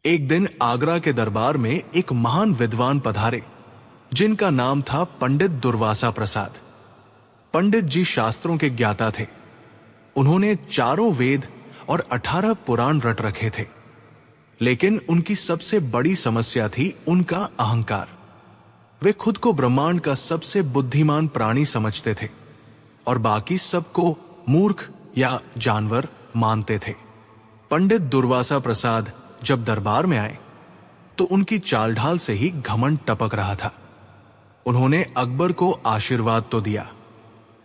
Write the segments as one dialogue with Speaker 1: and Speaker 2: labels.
Speaker 1: एक दिन आगरा के दरबार में एक महान विद्वान पधारे, जिनका नाम था पंडित दुर्वासा प्रसाद। पंडित जी शास्त्रों के ज्ञाता थे। उन्होंने 4 वेद और 18 पुराण रट रखे थे, लेकिन उनकी सबसे बड़ी समस्या थी उनका अहंकार। वे खुद को ब्रह्मांड का सबसे बुद्धिमान प्राणी समझते थे और बाकी सबको मूर्ख या जानवर मानते थे। पंडित दुर्वासा प्रसाद जब दरबार में आए तो उनकी चालढाल से ही घमंड टपक रहा था। उन्होंने अकबर को आशीर्वाद तो दिया,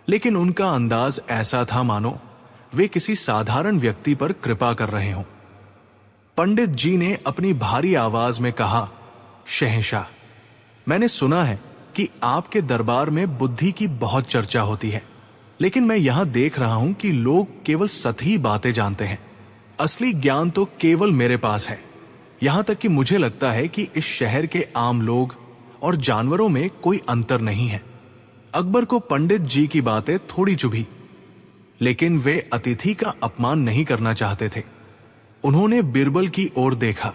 Speaker 1: लेकिन उनका अंदाज ऐसा था मानो वे किसी साधारण व्यक्ति पर कृपा कर रहे हों। पंडित जी ने अपनी भारी आवाज में कहा, शहंशाह, मैंने सुना है कि आपके दरबार में बुद्धि की बहुत चर्चा होती है, लेकिन मैं यहां देख रहा हूं कि लोग केवल सतही बातें जानते हैं। असली ज्ञान तो केवल मेरे पास है। यहां तक कि मुझे लगता है कि इस शहर के आम लोग और जानवरों में कोई अंतर नहीं है। अकबर को पंडित जी की बातें थोड़ी चुभी, लेकिन वे अतिथि का अपमान नहीं करना चाहते थे। उन्होंने बीरबल की ओर देखा।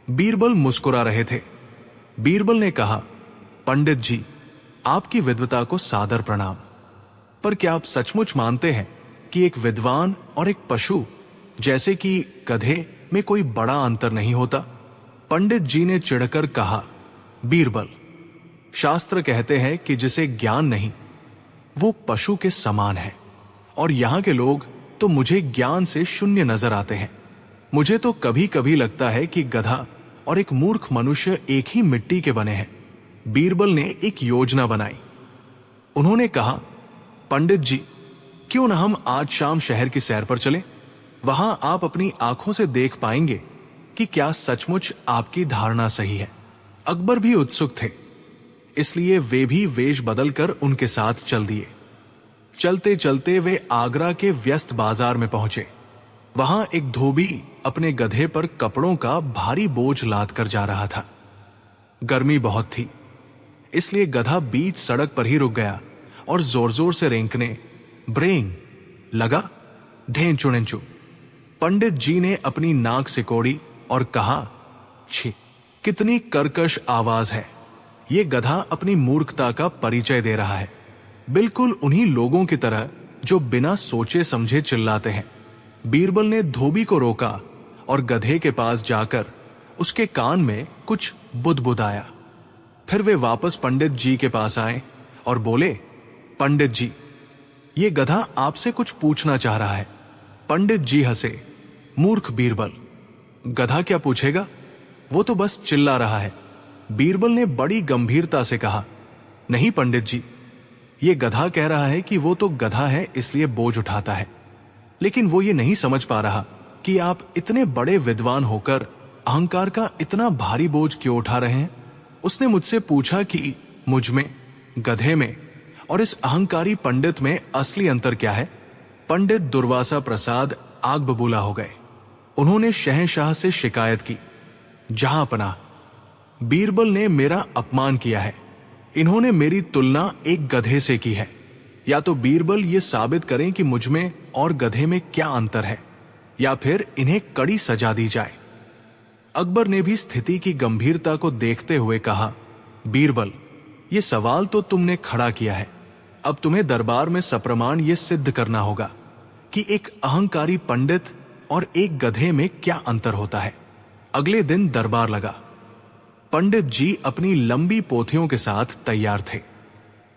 Speaker 1: बीरबल मुस्कुरा रहे थे। बीरबल ने कहा, पंडित जी, आपकी विद्वता को सादर प्रणाम, पर क्या आप सचमुच मानते हैं कि एक विद्वान और एक पशु जैसे कि गधे में कोई बड़ा अंतर नहीं होता? पंडित जी ने चिढ़कर कहा, बीरबल, शास्त्र कहते हैं कि जिसे ज्ञान नहीं वो पशु के समान है, और यहां के लोग तो मुझे ज्ञान से शून्य नजर आते हैं। मुझे तो कभी कभी लगता है कि गधा और एक मूर्ख मनुष्य एक ही मिट्टी के बने हैं। बीरबल ने एक योजना बनाई। उन्होंने कहा, पंडित जी, क्यों ना हम आज शाम शहर की सैर पर चलें? वहां आप अपनी आंखों से देख पाएंगे कि क्या सचमुच आपकी धारणा सही है। अकबर भी उत्सुक थे, इसलिए वे भी वेश बदलकर उनके साथ चल दिए। चलते चलते वे आगरा के व्यस्त बाजार में पहुंचे। वहां एक धोबी अपने गधे पर कपड़ों का भारी बोझ लाद कर जा रहा था। गर्मी बहुत थी, इसलिए गधा बीच सड़क पर ही रुक गया और जोर जोर से रेंकने ब्रेंग लगा, ढेंचू ढेंचू। पंडित जी ने अपनी नाक सिकोड़ी और कहा, छी, कितनी कर्कश आवाज है। ये गधा अपनी मूर्खता का परिचय दे रहा है, बिल्कुल उन्हीं लोगों की तरह जो बिना सोचे समझे चिल्लाते हैं। बीरबल ने धोबी को रोका और गधे के पास जाकर उसके कान में कुछ बुदबुदाया। फिर वे वापस पंडित जी के पास आए और बोले, पंडित जी, ये गधा आपसे कुछ पूछना चाह रहा है। पंडित जी हंसे, मूर्ख बीरबल, गधा क्या पूछेगा, वो तो बस चिल्ला रहा है। बीरबल ने बड़ी गंभीरता से कहा, नहीं पंडित जी, ये गधा कह रहा है कि वो तो गधा है इसलिए बोझ उठाता है, लेकिन वो ये नहीं समझ पा रहा कि आप इतने बड़े विद्वान होकर अहंकार का इतना भारी बोझ क्यों उठा रहे हैं। उसने मुझसे पूछा कि मुझ में, गधे में और इस अहंकारी पंडित में असली अंतर क्या है। पंडित दुर्वासा प्रसाद आग बबूला हो गए। उन्होंने शहंशाह से शिकायत की, जहां पनाह, बीरबल ने मेरा अपमान किया है। इन्होंने मेरी तुलना एक गधे से की है। या तो बीरबल ये साबित करें कि मुझ में और गधे में क्या अंतर है, या फिर इन्हें कड़ी सजा दी जाए। अकबर ने भी स्थिति की गंभीरता को देखते हुए कहा, बीरबल, ये सवाल तो तुमने खड़ा किया है। अब तुम्हें दरबार में सप्रमाण ये सिद्ध करना होगा कि एक अहंकारी पंडित और एक गधे में क्या अंतर होता है। अगले दिन दरबार लगा। पंडित जी अपनी लंबी पोथियों के साथ तैयार थे।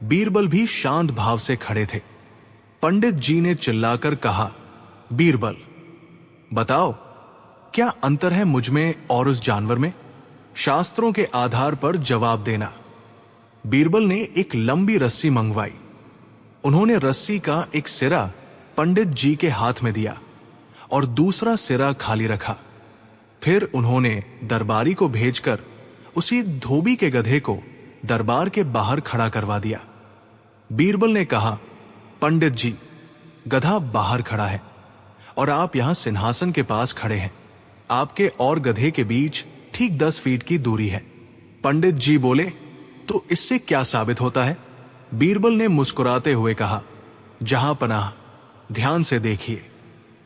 Speaker 1: बीरबल भी शांत भाव से खड़े थे। पंडित जी ने चिल्लाकर कहा, बीरबल, बताओ, क्या अंतर है मुझ में और उस जानवर में? शास्त्रों के आधार पर जवाब देना। बीरबल ने एक लंबी रस्सी मंगवाई। उन्होंने रस्सी का एक सिरा पंडित जी के हाथ में दिया और दूसरा सिरा खाली रखा। फिर उन्होंने दरबारी को भेजकर उसी धोबी के गधे को दरबार के बाहर खड़ा करवा दिया। बीरबल ने कहा, पंडित जी, गधा बाहर खड़ा है और आप यहां सिंहासन के पास खड़े हैं। आपके और गधे के बीच ठीक 10 फीट की दूरी है। पंडित जी बोले, तो इससे क्या साबित होता है? बीरबल ने मुस्कुराते हुए कहा, जहां पनाह, ध्यान से देखिए।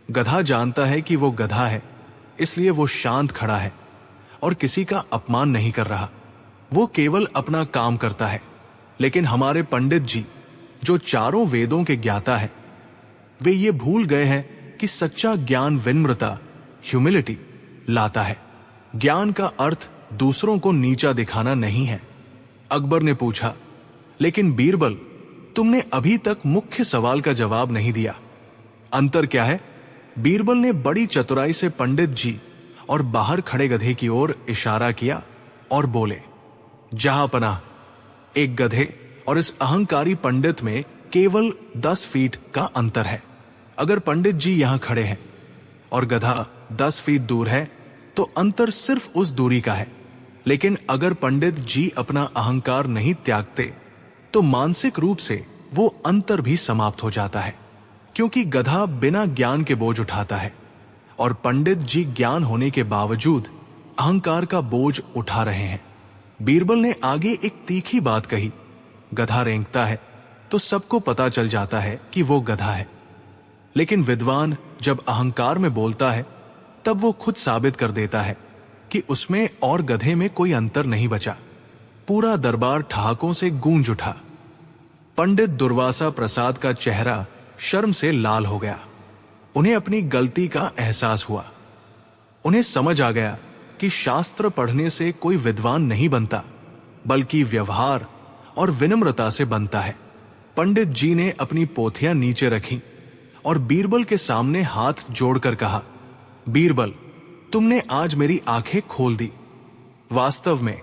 Speaker 1: गधा जानता है कि वो गधा है, इसलिए वो शांत खड़ा है। और किसी का अपमान नहीं कर रहा। वो केवल अपना काम करता है। लेकिन हमारे पंडित जी, जो चारों वेदों के ज्ञाता है, वे ये भूल गए हैं कि सच्चा ज्ञान विनम्रता, ह्यूमिलिटी लाता है। ज्ञान का अर्थ दूसरों को नीचा दिखाना नहीं है। अकबर ने पूछा, लेकिन बीरबल, तुमने अभी तक मुख्य सवाल का जवाब नहीं दिया। अंतर क्या है? बीरबल ने बड़ी चतुराई से पंडित जी और बाहर खड़े गधे की ओर इशारा किया और बोले, जहां पनाह, एक गधे और इस अहंकारी पंडित में केवल 10 फीट का अंतर है। अगर पंडित जी यहां खड़े हैं और गधा 10 फीट दूर है तो अंतर सिर्फ उस दूरी का है। लेकिन अगर पंडित जी अपना अहंकार नहीं त्यागते तो मानसिक रूप से वो अंतर भी समाप्त हो जाता है, क्योंकि गधा बिना ज्ञान के बोझ उठाता है और पंडित जी ज्ञान होने के बावजूद अहंकार का बोझ उठा रहे हैं। बीरबल ने आगे एक तीखी बात कही, गधा रेंगता है तो सबको पता चल जाता है कि वो गधा है, लेकिन विद्वान जब अहंकार में बोलता है तब वो खुद साबित कर देता है कि उसमें और गधे में कोई अंतर नहीं बचा। पूरा दरबार ठहाकों से गूंज उठा। पंडित दुर्वासा प्रसाद का चेहरा शर्म से लाल हो गया। उन्हें अपनी गलती का एहसास हुआ। उन्हें समझ आ गया कि शास्त्र पढ़ने से कोई विद्वान नहीं बनता, बल्कि व्यवहार और विनम्रता से बनता है। पंडित जी ने अपनी पोथियां नीचे रखी और बीरबल के सामने हाथ जोड़कर कहा, बीरबल, तुमने आज मेरी आंखें खोल दी। वास्तव में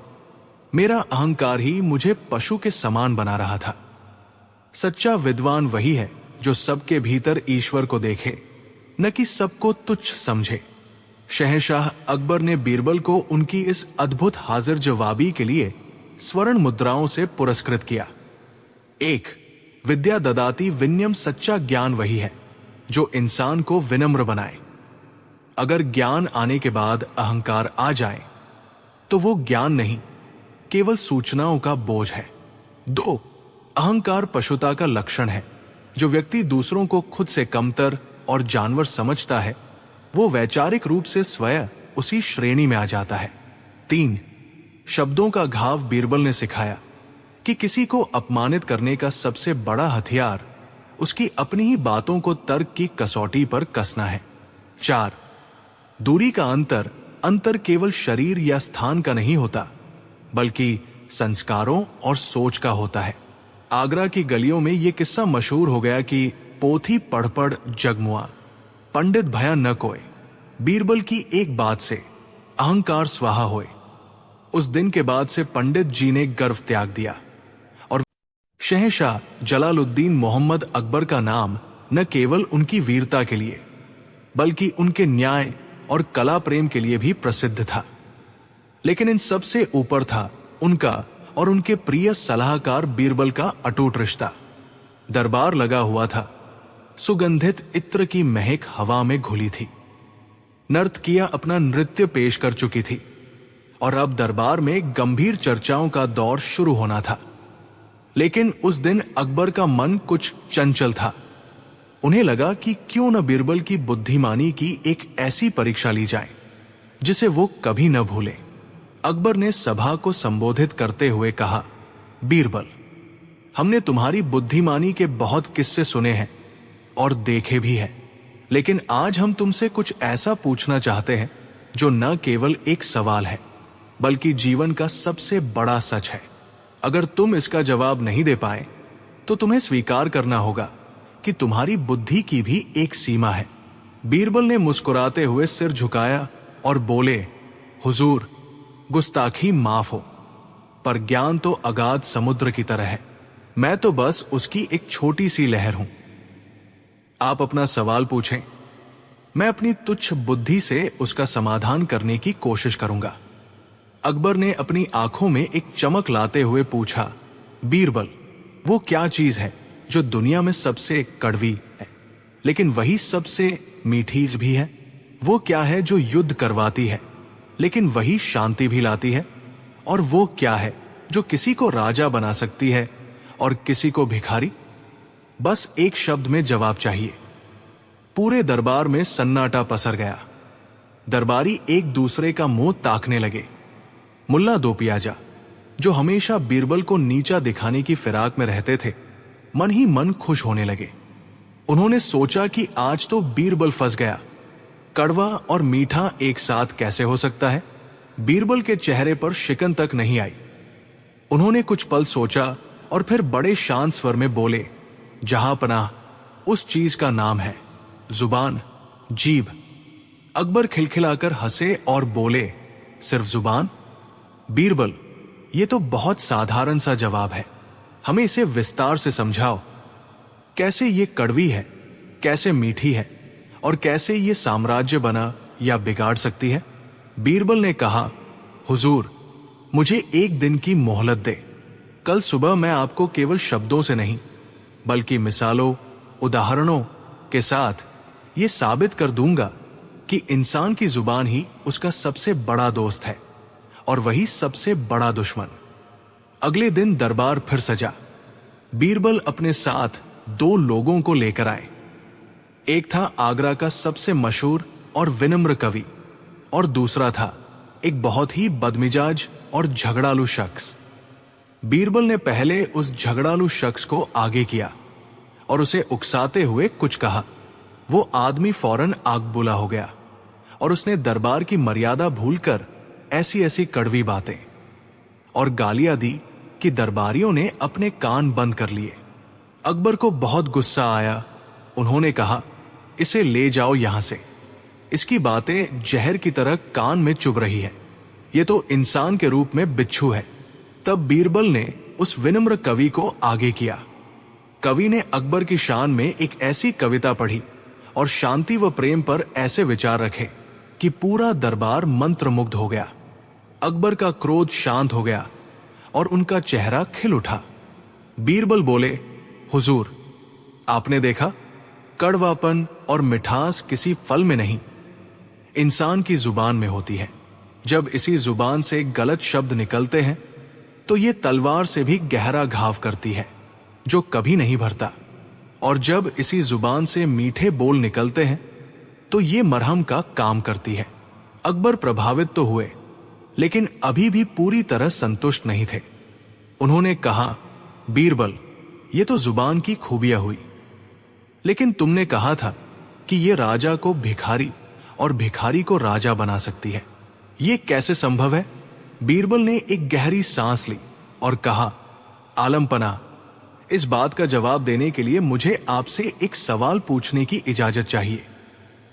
Speaker 1: मेरा अहंकार ही मुझे पशु के समान बना रहा था। सच्चा विद्वान वही है जो सबके भीतर ईश्वर को देखे, न कि सबको तुच्छ समझे। शहंशाह अकबर ने बीरबल को उनकी इस अद्भुत हाजिर जवाबी के लिए स्वर्ण मुद्राओं से पुरस्कृत किया। 1. विद्या ददाती विनयम, सच्चा ज्ञान वही है जो इंसान को विनम्र बनाए। अगर ज्ञान आने के बाद अहंकार आ जाए तो वो ज्ञान नहीं, केवल सूचनाओं का बोझ है। 2. अहंकार पशुता का लक्षण है। जो व्यक्ति दूसरों को खुद से कमतर और जानवर समझता है, वो वैचारिक रूप से स्वयं उसी श्रेणी में आ जाता है। 3. शब्दों का घाव बीरबल ने सिखाया कि किसी को अपमानित करने का सबसे बड़ा हथियार उसकी अपनी ही बातों को तर्क की कसौटी पर कसना है। 4. दूरी का अंतर केवल शरीर या स्थान का नहीं होता, बल्कि संस्कारों और सोच का होता है। आगरा की गलियों में यह किस्सा मशहूर हो गया कि पोथी पढ़ पढ़ जगमुआ, पंडित भया न कोय। बीरबल की एक बात से अहंकार स्वाहा होए। उस दिन के बाद से पंडित जी ने गर्व त्याग दिया और शहंशाह जलालुद्दीन मोहम्मद अकबर का नाम न केवल उनकी वीरता के लिए, बल्कि उनके न्याय और कला प्रेम के लिए भी प्रसिद्ध था। लेकिन इन सबसे ऊपर था उनका और उनके प्रिय सलाहकार बीरबल का अटूट रिश्ता। दरबार लगा हुआ था। सुगंधित इत्र की महक हवा में घुली थी। नर्तकियां अपना नृत्य पेश कर चुकी थी और अब दरबार में गंभीर चर्चाओं का दौर शुरू होना था। लेकिन उस दिन अकबर का मन कुछ चंचल था। उन्हें लगा कि क्यों न बीरबल की बुद्धिमानी की एक ऐसी परीक्षा ली जाए जिसे वो कभी न भूले। अकबर ने सभा को संबोधित करते हुए कहा, बीरबल, हमने तुम्हारी बुद्धिमानी के बहुत किस्से सुने हैं और देखे भी हैं, लेकिन आज हम तुमसे कुछ ऐसा पूछना चाहते हैं जो न केवल एक सवाल है, बल्कि जीवन का सबसे बड़ा सच है। अगर तुम इसका जवाब नहीं दे पाए तो तुम्हें स्वीकार करना होगा कि तुम्हारी बुद्धि की भी एक सीमा है। बीरबल ने मुस्कुराते हुए सिर झुकाया और बोले, हुजूर, गुस्ताखी माफ हो, पर ज्ञान तो अगाध समुद्र की तरह है। मैं तो बस उसकी एक छोटी सी लहर हूं। आप अपना सवाल पूछें, मैं अपनी तुच्छ बुद्धि से उसका समाधान करने की कोशिश करूंगा। अकबर ने अपनी आंखों में एक चमक लाते हुए पूछा, बीरबल, वो क्या चीज है जो दुनिया में सबसे कड़वी है लेकिन वही सबसे मीठी भी है? वो क्या है जो युद्ध करवाती है लेकिन वही शांति भी लाती है? और वो क्या है जो किसी को राजा बना सकती है और किसी को भिखारी? बस एक शब्द में जवाब चाहिए। पूरे दरबार में सन्नाटा पसर गया। दरबारी एक दूसरे का मुंह ताकने लगे। मुल्ला दो पियाजा, जो हमेशा बीरबल को नीचा दिखाने की फिराक में रहते थे, मन ही मन खुश होने लगे। उन्होंने सोचा कि आज तो बीरबल फंस गया। कड़वा और मीठा एक साथ कैसे हो सकता है? बीरबल के चेहरे पर शिकन तक नहीं आई। उन्होंने कुछ पल सोचा और फिर बड़े शांत स्वर में बोले, जहां पनाह, उस चीज का नाम है जुबान, जीभ। अकबर खिलखिलाकर हंसे और बोले, सिर्फ जुबान? बीरबल, ये तो बहुत साधारण सा जवाब है, हमें इसे विस्तार से समझाओ। कैसे ये कड़वी है, कैसे मीठी है, और कैसे ये साम्राज्य बना या बिगाड़ सकती है? बीरबल ने कहा, हुजूर, मुझे एक दिन की मोहलत दे। कल सुबह मैं आपको केवल शब्दों से नहीं, बल्कि मिसालों, उदाहरणों के साथ ये साबित कर दूंगा कि इंसान की जुबान ही उसका सबसे बड़ा दोस्त है और वही सबसे बड़ा दुश्मन। अगले दिन दरबार फिर सजा। बीरबल अपने साथ 2 लोगों को लेकर आए। एक था आगरा का सबसे मशहूर और विनम्र कवि, और दूसरा था एक बहुत ही बदमिजाज और झगड़ालू शख्स। बीरबल ने पहले उस झगड़ालू शख्स को आगे किया और उसे उकसाते हुए कुछ कहा। वो आदमी फौरन आग बुला हो गया और उसने दरबार की मर्यादा भूलकर ऐसी ऐसी कड़वी बातें और गालियां दी कि दरबारियों ने अपने कान बंद कर लिए। अकबर को बहुत गुस्सा आया। उन्होंने कहा, इसे ले जाओ यहां से, इसकी बातें जहर की तरह कान में चुभ रही है, ये तो इंसान के रूप में बिच्छू है। तब बीरबल ने उस विनम्र कवि को आगे किया। कवि ने अकबर की शान में एक ऐसी कविता पढ़ी और शांति व प्रेम पर ऐसे विचार रखे कि पूरा दरबार मंत्रमुग्ध हो गया। अकबर का क्रोध शांत हो गया और उनका चेहरा खिल उठा। बीरबल बोले, हुजूर, आपने देखा, कड़वापन और मिठास किसी फल में नहीं, इंसान की जुबान में होती है। जब इसी जुबान से गलत शब्द निकलते हैं तो ये तलवार से भी गहरा घाव करती है जो कभी नहीं भरता, और जब इसी जुबान से मीठे बोल निकलते हैं तो ये मरहम का काम करती है। अकबर प्रभावित तो हुए, लेकिन अभी भी पूरी तरह संतुष्ट नहीं थे। उन्होंने कहा, बीरबल, ये तो जुबान की खूबियां हुई, लेकिन तुमने कहा था कि ये राजा को भिखारी और भिखारी को राजा बना सकती है, ये कैसे संभव है? बीरबल ने एक गहरी सांस ली और कहा, आलमपना, इस बात का जवाब देने के लिए मुझे आपसे एक सवाल पूछने की इजाजत चाहिए।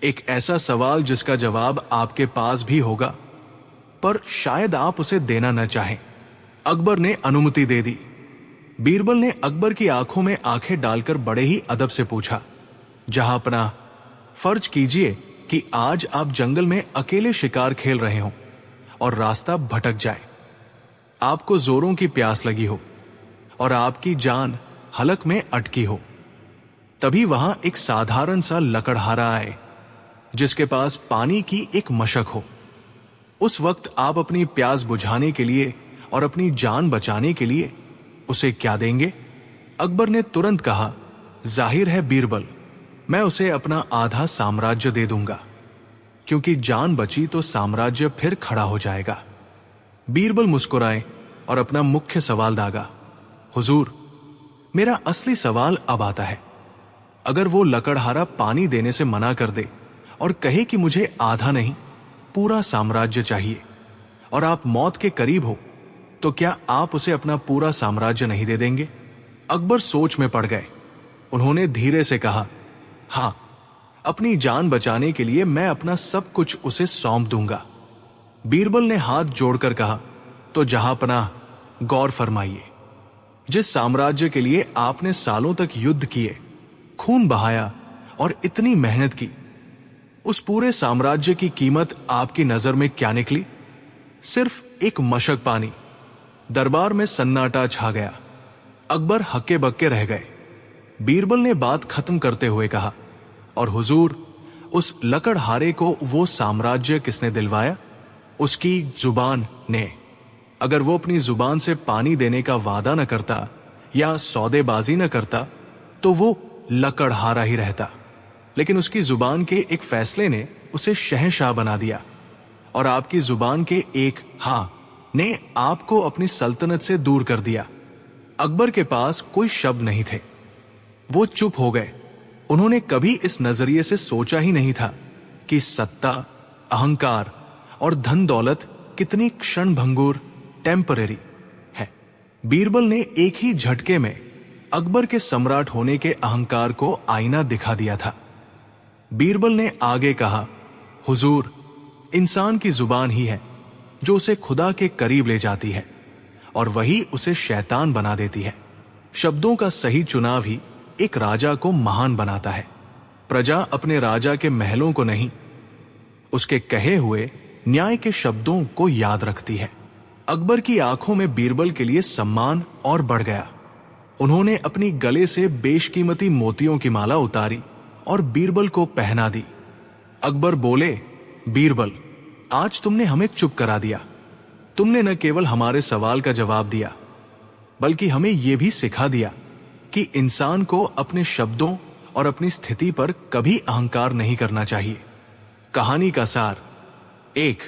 Speaker 1: एक ऐसा सवाल जिसका जवाब आपके पास भी होगा, पर शायद आप उसे देना न चाहें। अकबर ने अनुमति दे दी। बीरबल ने अकबर की आंखों में आंखें डालकर बड़े ही अदब से पूछा, जहांपनाह, फर्ज कीजिए कि आज आप जंगल में अकेले शिकार खेल रहे हो और रास्ता भटक जाए, आपको जोरों की प्यास लगी हो और आपकी जान हलक में अटकी हो। तभी वहां एक साधारण सा लकड़हारा आए जिसके पास पानी की एक मशक हो। उस वक्त आप अपनी प्यास बुझाने के लिए और अपनी जान बचाने के लिए उसे क्या देंगे? अकबर ने तुरंत कहा, जाहिर है बीरबल, मैं उसे अपना आधा साम्राज्य दे दूंगा, क्योंकि जान बची तो साम्राज्य फिर खड़ा हो जाएगा। बीरबल मुस्कुराए और अपना मुख्य सवाल दागा, हुजूर, मेरा असली सवाल अब आता है। अगर वो लकड़हारा पानी देने से मना कर दे और कहे कि मुझे आधा नहीं पूरा साम्राज्य चाहिए, और आप मौत के करीब हो, तो क्या आप उसे अपना पूरा साम्राज्य नहीं दे देंगे? अकबर सोच में पड़ गए। उन्होंने धीरे से कहा, हां, अपनी जान बचाने के लिए मैं अपना सब कुछ उसे सौंप दूंगा। बीरबल ने हाथ जोड़कर कहा, तो जहांपनाह, गौर फरमाइए, जिस साम्राज्य के लिए आपने सालों तक युद्ध किए, खून बहाया और इतनी मेहनत की, उस पूरे साम्राज्य की कीमत आपकी नजर में क्या निकली? सिर्फ एक मशक पानी। दरबार में सन्नाटा छा गया। अकबर हक्के बक्के रह गए। बीरबल ने बात खत्म करते हुए कहा, और हुजूर, उस लकड़हारे को वो साम्राज्य किसने दिलवाया? उसकी जुबान ने। अगर वो अपनी जुबान से पानी देने का वादा न करता या सौदेबाजी न करता तो वो लकड़हारा ही रहता, लेकिन उसकी जुबान के एक फैसले ने उसे शहंशाह बना दिया और आपकी जुबान के एक हाँ ने आपको अपनी सल्तनत से दूर कर दिया। अकबर के पास कोई शब्द नहीं थे। वो चुप हो गए। उन्होंने कभी इस नजरिए से सोचा ही नहीं था कि सत्ता, अहंकार और धन दौलत कितनी क्षणभंगुर, टेम्परेरी है। बीरबल ने एक ही झटके में अकबर के सम्राट होने के अहंकार को आईना दिखा दिया था। बीरबल ने आगे कहा, हुजूर, इंसान की जुबान ही है जो उसे खुदा के करीब ले जाती है और वही उसे शैतान बना देती है। शब्दों का सही चुनाव ही एक राजा को महान बनाता है। प्रजा अपने राजा के महलों को नहीं, उसके कहे हुए न्याय के शब्दों को याद रखती है। अकबर की आंखों में बीरबल के लिए सम्मान और बढ़ गया। उन्होंने अपनी गले से बेशकीमती मोतियों की माला उतारी और बीरबल को पहना दी। अकबर बोले, बीरबल, आज तुमने हमें चुप करा दिया। तुमने न केवल हमारे सवाल का जवाब दिया, बल्कि हमें यह भी सिखा दिया कि इंसान को अपने शब्दों और अपनी स्थिति पर कभी अहंकार नहीं करना चाहिए। कहानी का सार: 1.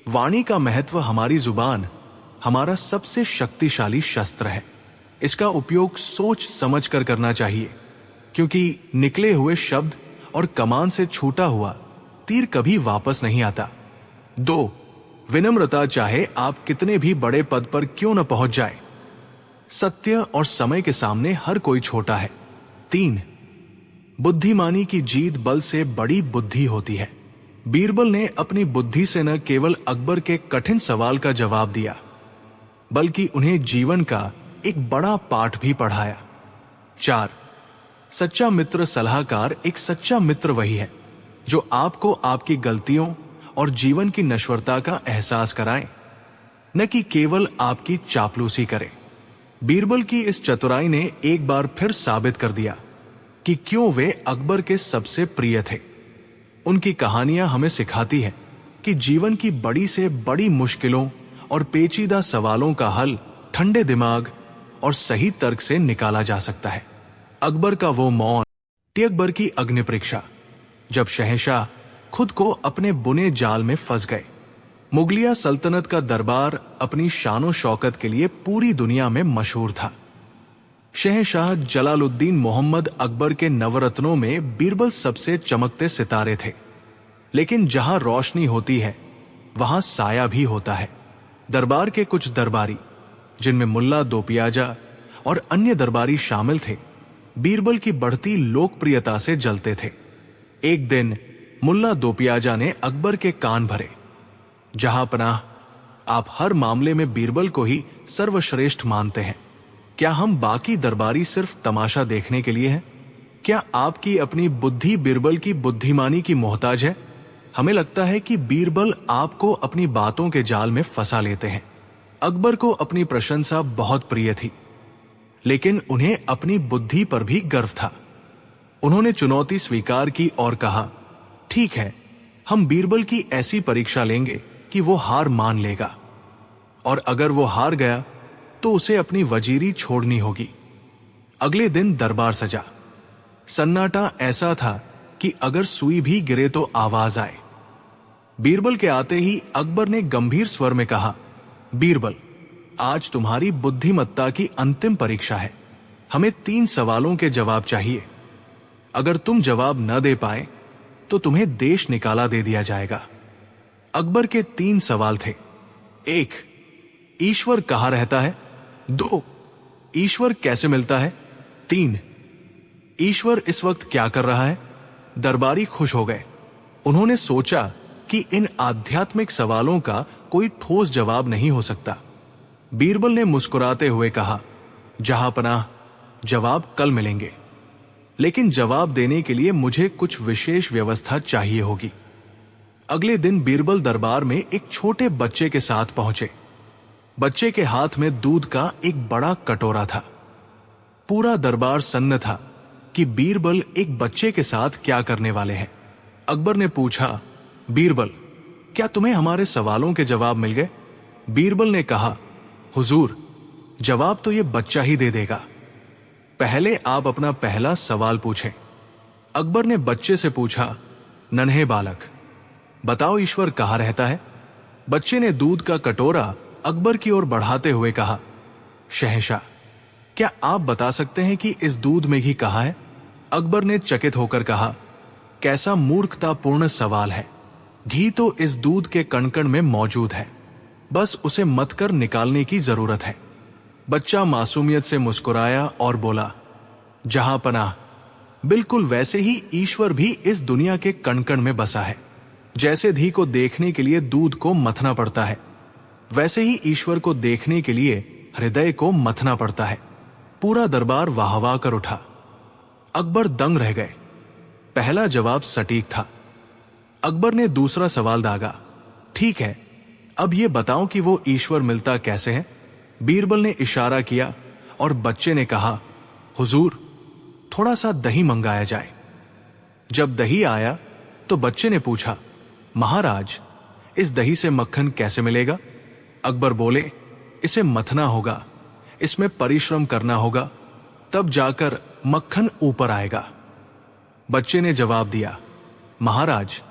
Speaker 1: वाणी का महत्व। हमारी जुबान हमारा सबसे शक्तिशाली शस्त्र है। इसका उपयोग सोच समझ कर करना चाहिए, क्योंकि निकले हुए शब्द और कमान से छूटा हुआ तीर कभी वापस नहीं आता। 2. विनम्रता। चाहे आप कितने भी बड़े पद पर क्यों न पहुंच जाए, सत्य और समय के सामने हर कोई छोटा है। 3. बुद्धिमानी की जीत बल से बड़ी बुद्धि होती है। बीरबल ने अपनी बुद्धि से न केवल अकबर के कठिन सवाल का जवाब दिया, बल्कि उन्हें जीवन का एक बड़ा पाठ भी पढ़ाया। 4. सच्चा मित्र सलाहकार। एक सच्चा मित्र वही है जो आपको आपकी गलतियों और जीवन की नश्वरता का एहसास कराए, न कि केवल आपकी चापलूसी करे। बीरबल की इस चतुराई ने एक बार फिर साबित कर दिया कि क्यों वे अकबर के सबसे प्रिय थे। उनकी कहानियां हमें सिखाती हैं कि जीवन की बड़ी से बड़ी मुश्किलों और पेचीदा सवालों का हल ठंडे दिमाग और सही तर्क से निकाला जा सकता है। अकबर का वो मौन। अकबर की अग्नि परीक्षा। जब शहंशाह खुद को अपने बुने जाल में फंस गए। मुगलिया सल्तनत का दरबार अपनी शानो शौकत के लिए पूरी दुनिया में मशहूर था। शहंशाह जलालुद्दीन मोहम्मद अकबर के नवरत्नों में बीरबल सबसे चमकते सितारे थे। लेकिन जहां रोशनी होती है वहां साया भी होता है। दरबार के कुछ दरबारी, जिनमें मुल्ला दो पियाजा और अन्य दरबारी शामिल थे, बीरबल की बढ़ती लोकप्रियता से जलते थे। एक दिन मुल्ला दो पियाजा ने अकबर के कान भरे, जहां पनाह, आप हर मामले में बीरबल को ही सर्वश्रेष्ठ मानते हैं। क्या हम बाकी दरबारी सिर्फ तमाशा देखने के लिए हैं? क्या आपकी अपनी बुद्धि बीरबल की बुद्धिमानी की मोहताज है? हमें लगता है कि बीरबल आपको अपनी बातों के जाल में फंसा लेते हैं। अकबर को अपनी प्रशंसा बहुत प्रिय थी, लेकिन उन्हें अपनी बुद्धि पर भी गर्व था। उन्होंने चुनौती स्वीकार की और कहा, ठीक है, हम बीरबल की ऐसी परीक्षा लेंगे कि वो हार मान लेगा, और अगर वो हार गया तो उसे अपनी वजीरी छोड़नी होगी। अगले दिन दरबार सजा। सन्नाटा ऐसा था कि अगर सुई भी गिरे तो आवाज आए। बीरबल के आते ही अकबर ने गंभीर स्वर में कहा, बीरबल, आज तुम्हारी बुद्धिमत्ता की अंतिम परीक्षा है। हमें 3 सवालों के जवाब चाहिए। अगर तुम जवाब न दे पाए तो तुम्हें देश निकाला दे दिया जाएगा। अकबर के 3 सवाल थे। 1. ईश्वर कहाँ रहता है? 2. ईश्वर कैसे मिलता है? 3. ईश्वर इस वक्त क्या कर रहा है? दरबारी खुश हो गए। उन्होंने सोचा कि इन आध्यात्मिक सवालों का कोई ठोस जवाब नहीं हो सकता। बीरबल ने मुस्कुराते हुए कहा, जहां पनाह, जवाब कल मिलेंगे, लेकिन जवाब देने के लिए मुझे कुछ विशेष व्यवस्था चाहिए होगी। अगले दिन बीरबल दरबार में एक छोटे बच्चे के साथ पहुंचे। बच्चे के हाथ में दूध का एक बड़ा कटोरा था। पूरा दरबार सन्न था कि बीरबल एक बच्चे के साथ क्या करने वाले हैं। अकबर ने पूछा, बीरबल, क्या तुम्हें हमारे सवालों के जवाब मिल गए? बीरबल ने कहा, हुजूर, जवाब तो ये बच्चा ही दे देगा। पहले आप अपना पहला सवाल पूछें। अकबर ने बच्चे से पूछा, नन्हे बालक, बताओ ईश्वर कहाँ रहता है? बच्चे ने दूध का कटोरा अकबर की ओर बढ़ाते हुए कहा। शहंशाह, क्या आप बता सकते हैं कि इस दूध में घी कहाँ है? अकबर ने चकित होकर कहा, कैसा मूर्खतापूर्ण सवाल है। घी तो इस दूध के कण-कण में मौजूद है, बस उसे मथ कर निकालने की जरूरत है। बच्चा मासूमियत से मुस्कुराया और बोला, जहां पनाह, बिल्कुल वैसे ही ईश्वर भी इस दुनिया के कण-कण में बसा है। जैसे घी को देखने के लिए दूध को मथना पड़ता है, वैसे ही ईश्वर को देखने के लिए हृदय को मथना पड़ता है। पूरा दरबार वाहवा कर उठा। अकबर दंग रह गए। पहला जवाब सटीक था। अकबर ने दूसरा सवाल दागा, ठीक है, अब यह बताओ कि वो ईश्वर मिलता कैसे है? बीरबल ने इशारा किया और बच्चे ने कहा, हुजूर, थोड़ा सा दही मंगाया जाए। जब दही आया तो बच्चे ने पूछा, महाराज, इस दही से मक्खन कैसे मिलेगा? अकबर बोले, इसे मथना होगा, इसमें परिश्रम करना होगा, तब जाकर मक्खन ऊपर आएगा। बच्चे ने जवाब दिया, महाराज,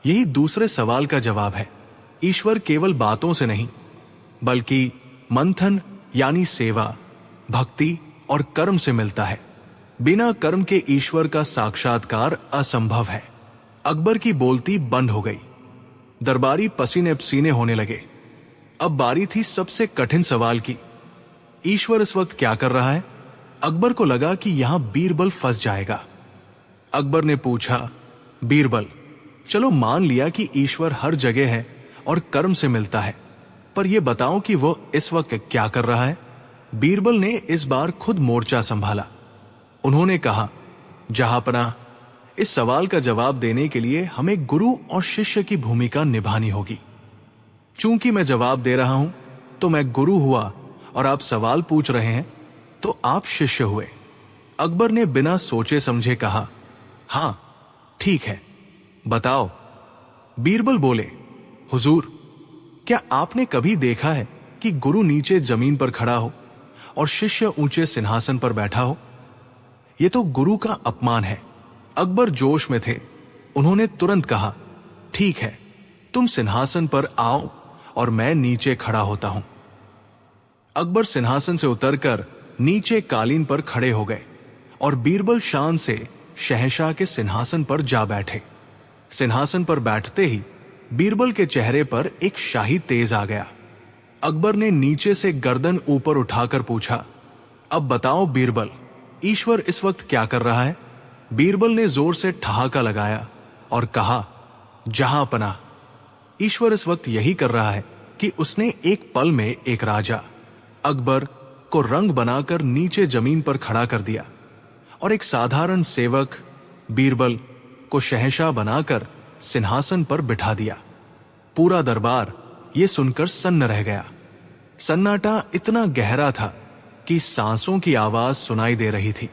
Speaker 1: यही दूसरे सवाल का जवाब है। ईश्वर केवल बातों से नहीं, बल्कि मंथन यानी सेवा, भक्ति और कर्म से मिलता है। बिना कर्म के ईश्वर का साक्षात्कार असंभव है। अकबर की बोलती बंद हो गई। दरबारी पसीने पसीने होने लगे। अब बारी थी सबसे कठिन सवाल की। ईश्वर इस वक्त क्या कर रहा है? अकबर को लगा कि यहां बीरबल फंस जाएगा। अकबर ने पूछा, बीरबल, चलो मान लिया कि ईश्वर हर जगह है और कर्म से मिलता है, पर यह बताओ कि वो इस वक्त क्या कर रहा है? बीरबल ने इस बार खुद मोर्चा संभाला। उन्होंने कहा, जहांपनाह, इस सवाल का जवाब देने के लिए हमें गुरु और शिष्य की भूमिका निभानी होगी। चूंकि मैं जवाब दे रहा हूं तो मैं गुरु हुआ और आप सवाल पूछ रहे हैं तो आप शिष्य हुए। अकबर ने बिना सोचे समझे कहा, हां ठीक है, बताओ। बीरबल बोले, हुजूर, क्या आपने कभी देखा है कि गुरु नीचे जमीन पर खड़ा हो और शिष्य ऊंचे सिंहासन पर बैठा हो? यह तो गुरु का अपमान है। अकबर जोश में थे। उन्होंने तुरंत कहा, ठीक है, तुम सिंहासन पर आओ और मैं नीचे खड़ा होता हूं। अकबर सिंहासन से उतरकर नीचे कालीन पर खड़े हो गए और बीरबल शान से शहंशाह के सिंहासन पर जा बैठे। सिंहासन पर बैठते ही बीरबल के चेहरे पर एक शाही तेज आ गया। अकबर ने नीचे से गर्दन ऊपर उठाकर पूछा, अब बताओ बीरबल, ईश्वर इस वक्त क्या कर रहा है? बीरबल ने जोर से ठहाका लगाया और कहा, जहां पनाह, ईश्वर इस वक्त यही कर रहा है कि उसने एक पल में एक राजा अकबर को रंग बनाकर नीचे जमीन पर खड़ा कर दिया और एक साधारण सेवक बीरबल को शहंशाह बनाकर सिंहासन पर बिठा दिया। पूरा दरबार ये सुनकर सन्न रह गया। सन्नाटा इतना गहरा था कि सांसों की आवाज सुनाई दे रही थी।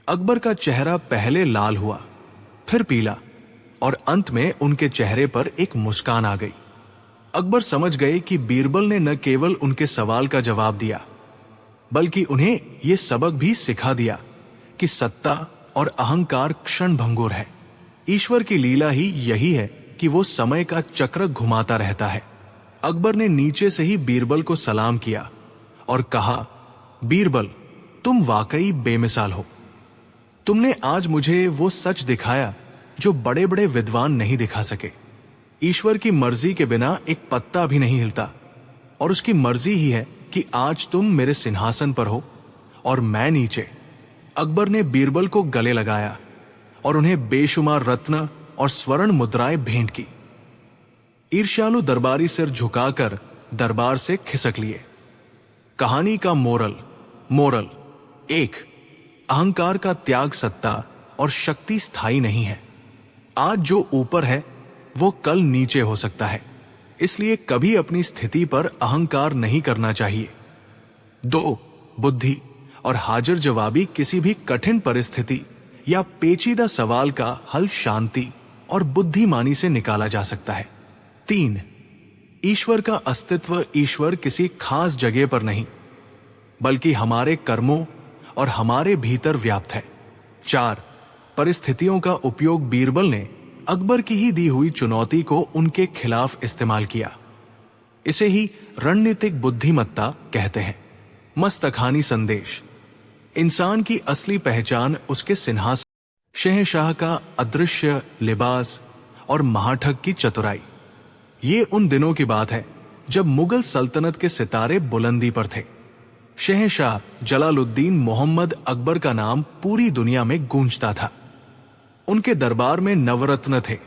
Speaker 1: अकबर का चेहरा पहले लाल हुआ, फिर पीला और अंत में उनके चेहरे पर एक मुस्कान आ गई। अकबर समझ गए कि बीरबल ने न केवल उनके सवाल का जवाब दिया, बल्कि उन्हें यह सबक भी सिखा दिया कि सत्ता और अहंकार क्षण भंगुर है। ईश्वर की लीला ही यही है कि वो समय का चक्र घुमाता रहता है। अकबर ने नीचे से ही बीरबल को सलाम किया और कहा, बीरबल, तुम वाकई बेमिसाल हो। तुमने आज मुझे वो सच दिखाया जो बड़े बड़े विद्वान नहीं दिखा सके। ईश्वर की मर्जी के बिना एक पत्ता भी नहीं हिलता और उसकी मर्जी ही है कि आज तुम मेरे सिंहासन पर हो और मैं नीचे। अकबर ने बीरबल को गले लगाया और उन्हें बेशुमार रत्न और स्वर्ण मुद्राएं भेंट की। ईर्ष्यालु दरबारी सिर झुकाकर दरबार से खिसक लिए। कहानी का मोरल एक, अहंकार का त्याग सत्ता और शक्ति स्थायी नहीं है। आज जो ऊपर है वो कल नीचे हो सकता है, इसलिए कभी अपनी स्थिति पर अहंकार नहीं करना चाहिए। 2, बुद्धि और हाजिर जवाबी किसी भी कठिन परिस्थिति या पेचीदा सवाल का हल शांति और बुद्धिमानी से निकाला जा सकता है। 3, ईश्वर का अस्तित्व ईश्वर किसी खास जगह पर नहीं, बल्कि हमारे कर्मों और हमारे भीतर व्याप्त है। 4, परिस्थितियों का उपयोग बीरबल ने अकबर की ही दी हुई चुनौती को उनके खिलाफ इस्तेमाल किया। इसे ही रणनीतिक बुद्धिमत्ता कहते हैं। मस्तखानी संदेश। इंसान की असली पहचान उसके सिंहासन, शहंशाह का अदृश्य लिबास और महाठग की चतुराई। ये उन दिनों की बात है जब मुगल सल्तनत के सितारे बुलंदी पर थे। शहंशाह जलालुद्दीन मोहम्मद अकबर का नाम पूरी दुनिया में गूंजता था। उनके दरबार में नवरत्न थे,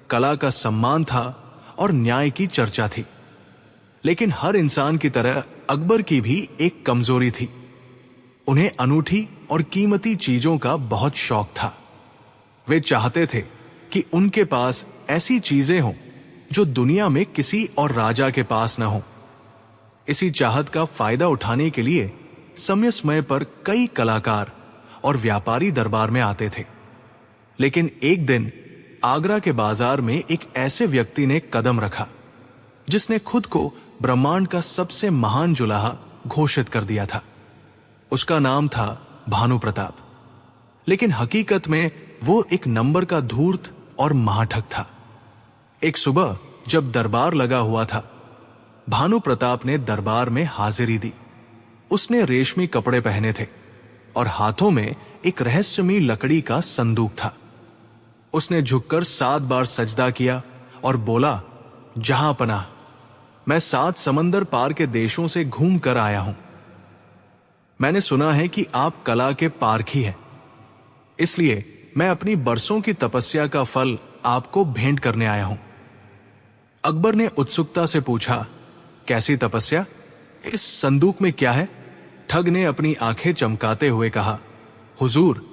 Speaker 1: कला का सम्मान था और न्याय की चर्चा थी। लेकिन हर इंसान की तरह अकबर की भी एक कमजोरी थी। उन्हें अनूठी और कीमती चीजों का बहुत शौक था। वे चाहते थे कि उनके पास ऐसी चीजें हों जो दुनिया में किसी और राजा के पास न हो। इसी चाहत का फायदा उठाने के लिए समय समय पर कई कलाकार और व्यापारी दरबार में आते थे। लेकिन एक दिन आगरा के बाजार में एक ऐसे व्यक्ति ने कदम रखा जिसने खुद को ब्रह्मांड का सबसे महान जुलाहा घोषित कर दिया था। उसका नाम था भानु प्रताप। लेकिन हकीकत में वो एक नंबर का धूर्त और महाठग था। एक सुबह जब दरबार लगा हुआ था, भानु प्रताप ने दरबार में हाजिरी दी। उसने रेशमी कपड़े पहने थे और हाथों में एक रहस्यमयी लकड़ी का संदूक था। उसने झुककर 7 बार सजदा किया और बोला, जहां पनाह, मैं 7 समंदर पार के देशों से घूम कर आया हूं। मैंने सुना है कि आप कला के पारखी हैं, इसलिए मैं अपनी बरसों की तपस्या का फल आपको भेंट करने आया हूं। अकबर ने उत्सुकता से पूछा, कैसी तपस्या? इस संदूक में क्या है? ठग ने अपनी आंखें चमकाते हुए कहा, हुजूर,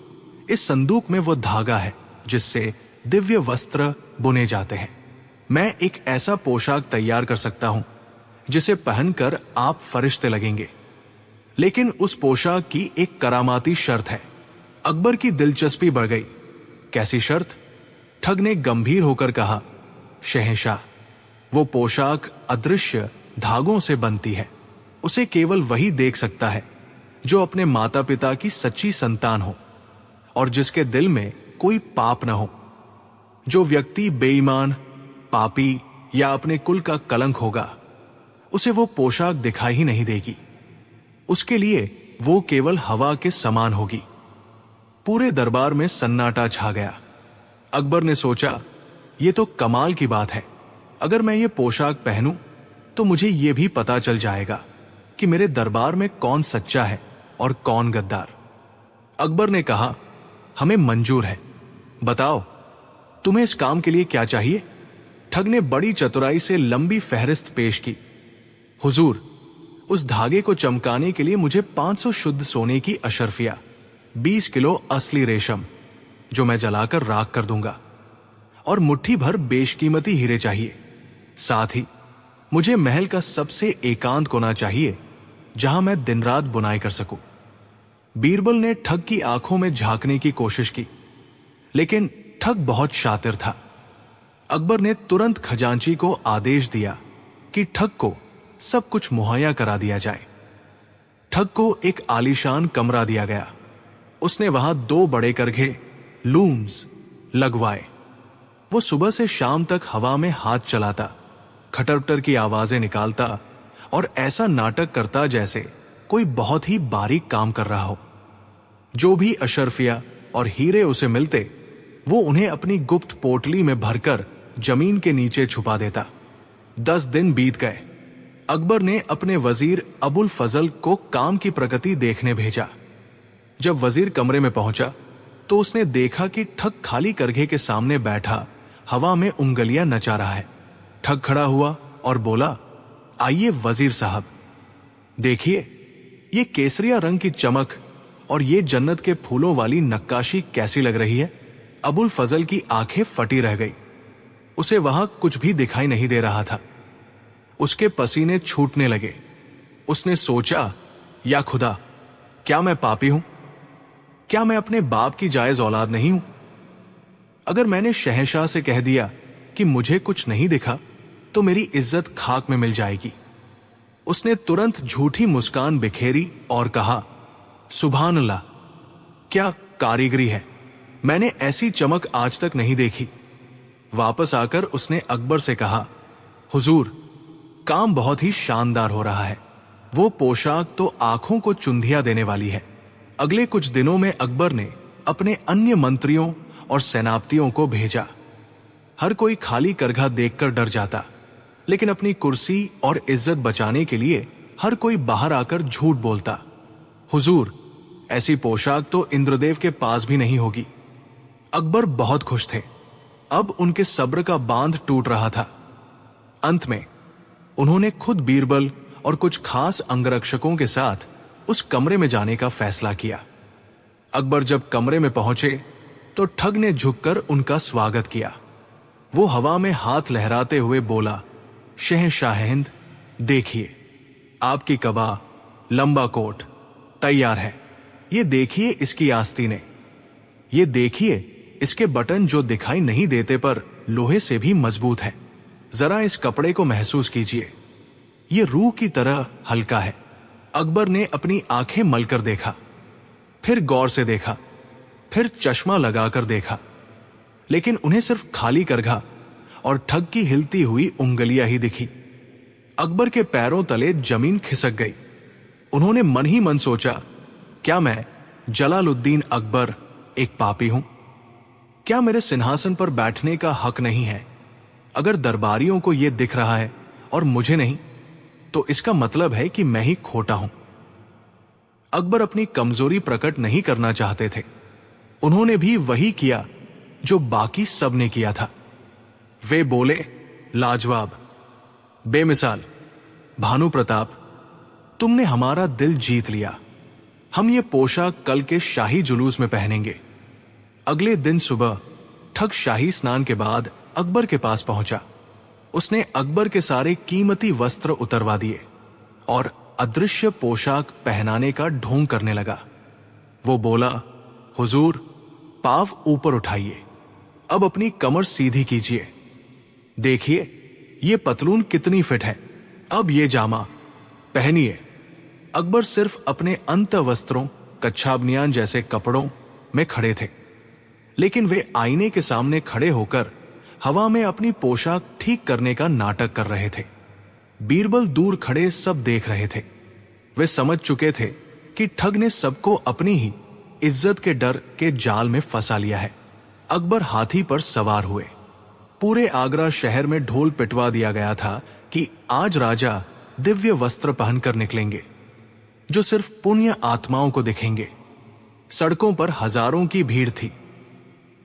Speaker 1: इस संदूक में वो धागा है जिससे दिव्य वस्त्र बुने जाते हैं। मैं एक ऐसा पोशाक तैयार कर सकता हूं जिसे पहनकर आप फरिश्ते लगेंगे। लेकिन उस पोशाक की एक करामाती शर्त है। अकबर की दिलचस्पी बढ़ गई। कैसी शर्त? ठग ने गंभीर होकर कहा, शहंशाह, वो पोशाक अदृश्य धागों से बनती है। उसे केवल वही देख सकता है जो अपने माता पिता की सच्ची संतान हो और जिसके दिल में कोई पाप न हो। जो व्यक्ति बेईमान, पापी या अपने कुल का कलंक होगा, उसे वो पोशाक दिखाई ही नहीं देगी। उसके लिए वो केवल हवा के समान होगी। पूरे दरबार में सन्नाटा छा गया। अकबर ने सोचा, ये तो कमाल की बात है। अगर मैं ये पोशाक पहनूं तो मुझे ये भी पता चल जाएगा कि मेरे दरबार में कौन सच्चा है और कौन गद्दार। अकबर ने कहा, हमें मंजूर है, बताओ तुम्हें इस काम के लिए क्या चाहिए? ठग ने बड़ी चतुराई से लंबी फहरिस्त पेश की। हुजूर, उस धागे को चमकाने के लिए मुझे 500 शुद्ध सोने की अशर्फिया, 20 किलो असली रेशम जो मैं जलाकर राख कर दूंगा, और मुट्ठी भर बेशकीमती हीरे चाहिए। साथ ही मुझे महल का सबसे एकांत कोना चाहिए जहां मैं दिन रात बुनाई कर सकूं। बीरबल ने ठग की आंखों में झांकने की कोशिश की, लेकिन ठग बहुत शातिर था। अकबर ने तुरंत खजांची को आदेश दिया कि ठग को सब कुछ मुहैया करा दिया जाए। ठग को एक आलीशान कमरा दिया गया। उसने वहां 2 बड़े करघे लूम्स लगवाए। वो सुबह से शाम तक हवा में हाथ चलाता, खटरपटर की आवाजें निकालता और ऐसा नाटक करता जैसे कोई बहुत ही बारीक काम कर रहा हो। जो भी अशर्फिया और हीरे उसे मिलते, वो उन्हें अपनी गुप्त पोटली में भरकर जमीन के नीचे छुपा देता। 10 दिन बीत गए। अकबर ने अपने वजीर अबुल फजल को काम की प्रगति देखने भेजा। जब वजीर कमरे में पहुंचा तो उसने देखा कि ठग खाली करघे के सामने बैठा हवा में उंगलियां नचा रहा है। ठग खड़ा हुआ और बोला, आइए वजीर साहब, देखिए ये केसरिया रंग की चमक और ये जन्नत के फूलों वाली नक्काशी कैसी लग रही है। अबुल फजल की आंखें फटी रह गई। उसे वहां कुछ भी दिखाई नहीं दे रहा था। उसके पसीने छूटने लगे। उसने सोचा, या खुदा, क्या मैं पापी हूं? क्या मैं अपने बाप की जायज औलाद नहीं हूं? अगर मैंने शहंशाह से कह दिया कि मुझे कुछ नहीं दिखा तो मेरी इज्जत खाक में मिल जाएगी। उसने तुरंत झूठी मुस्कान बिखेरी और कहा, सुभान अल्लाह, क्या कारीगरी है। मैंने ऐसी चमक आज तक नहीं देखी। वापस आकर उसने अकबर से कहा, हुजूर, काम बहुत ही शानदार हो रहा है। वो पोशाक तो आंखों को चुंधिया देने वाली है। अगले कुछ दिनों में अकबर ने अपने अन्य मंत्रियों और सेनापतियों को भेजा। हर कोई खाली करघा देखकर डर जाता, लेकिन अपनी कुर्सी और इज्जत बचाने के लिए हर कोई बाहर आकर झूठ बोलता। हुजूर, ऐसी पोशाक तो इंद्रदेव के पास भी नहीं होगी। अकबर बहुत खुश थे। अब उनके सब्र का बांध टूट रहा था। अंत में उन्होंने खुद बीरबल और कुछ खास अंगरक्षकों के साथ उस कमरे में जाने का फैसला किया। अकबर जब कमरे में पहुंचे तो ठग ने झुककर उनका स्वागत किया। वो हवा में हाथ लहराते हुए बोला, शहंशाह हिंद, देखिए, आपकी कबा, लंबा कोट तैयार है। ये देखिए इसकी आस्तीनें, ये देखिए इसके बटन जो दिखाई नहीं देते पर लोहे से भी मजबूत है। जरा इस कपड़े को महसूस कीजिए, ये रूह की तरह हल्का है। अकबर ने अपनी आंखें मलकर देखा, फिर गौर से देखा, फिर चश्मा लगाकर देखा, लेकिन उन्हें सिर्फ खाली करघा और ठग की हिलती हुई उंगलियां ही दिखी। अकबर के पैरों तले जमीन खिसक गई। उन्होंने मन ही मन सोचा, क्या मैं जलालुद्दीन अकबर एक पापी हूं? क्या मेरे सिंहासन पर बैठने का हक नहीं है? अगर दरबारियों को यह दिख रहा है और मुझे नहीं, तो इसका मतलब है कि मैं ही खोटा हूं। अकबर अपनी कमजोरी प्रकट नहीं करना चाहते थे। उन्होंने भी वही किया जो बाकी सब ने किया था। वे बोले, लाजवाब, बेमिसाल, भानु प्रताप, तुमने हमारा दिल जीत लिया। हम ये पोशाक कल के शाही जुलूस में पहनेंगे। अगले दिन सुबह ठग शाही स्नान के बाद अकबर के पास पहुंचा। उसने अकबर के सारे कीमती वस्त्र उतरवा दिए और अदृश्य पोशाक पहनाने का ढोंग करने लगा। वो बोला, हुजूर, पांव ऊपर उठाइए, अब अपनी कमर सीधी कीजिए। देखिए ये पतलून कितनी फिट है। अब ये जामा पहनिए। अकबर सिर्फ अपने अंत वस्त्रों, कच्छा बनियान जैसे कपड़ों में खड़े थे, लेकिन वे आईने के सामने खड़े होकर हवा में अपनी पोशाक ठीक करने का नाटक कर रहे थे। बीरबल दूर खड़े सब देख रहे थे। वे समझ चुके थे कि ठग ने सबको अपनी ही इज्जत के डर के जाल में फंसा लिया है। अकबर हाथी पर सवार हुए। पूरे आगरा शहर में ढोल पिटवा दिया गया था कि आज राजा दिव्य वस्त्र पहनकर निकलेंगे, जो सिर्फ पुण्य आत्माओं को दिखेंगे। सड़कों पर हजारों की भीड़ थी।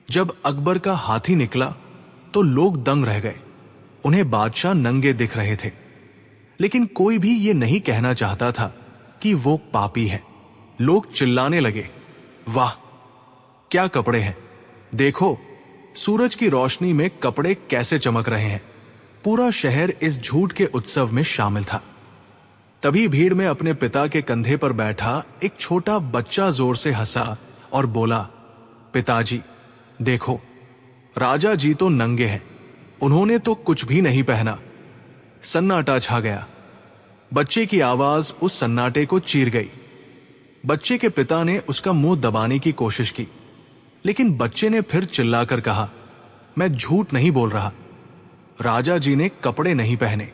Speaker 1: जब अकबर का हाथी निकला तो लोग दंग रह गए। उन्हें बादशाह नंगे दिख रहे थे, लेकिन कोई भी ये नहीं कहना चाहता था कि वो पापी है। लोग चिल्लाने लगे, वाह, क्या कपड़े हैं! देखो, सूरज की रोशनी में कपड़े कैसे चमक रहे हैं। पूरा शहर इस झूठ के उत्सव में शामिल था। तभी भीड़ में अपने पिता के कंधे पर बैठा एक छोटा बच्चा जोर से हंसा और बोला, पिताजी, देखो, राजा जी तो नंगे हैं, उन्होंने तो कुछ भी नहीं पहना। सन्नाटा छा गया। बच्चे की आवाज उस सन्नाटे को चीर गई। बच्चे के पिता ने उसका मुंह दबाने की कोशिश की, लेकिन बच्चे ने फिर चिल्लाकर कहा, मैं झूठ नहीं बोल रहा, राजा जी ने कपड़े नहीं पहने।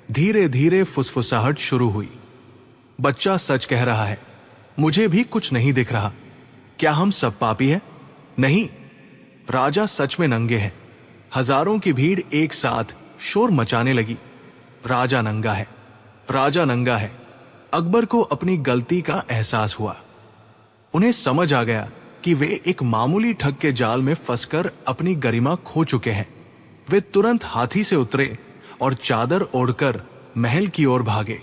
Speaker 1: धीरे धीरे फुसफुसाहट शुरू हुई। बच्चा सच कह रहा है, मुझे भी कुछ नहीं दिख रहा। क्या हम सब पापी हैं? नहीं, राजा सच में नंगे हैं। हजारों की भीड़ एक साथ शोर मचाने लगी, राजा नंगा है, राजा नंगा है। अकबर को अपनी गलती का एहसास हुआ। उन्हें समझ आ गया कि वे एक मामूली ठग के जाल में फंसकर अपनी गरिमा खो चुके हैं। वे तुरंत हाथी से उतरे और चादर ओढ़कर महल की ओर भागे।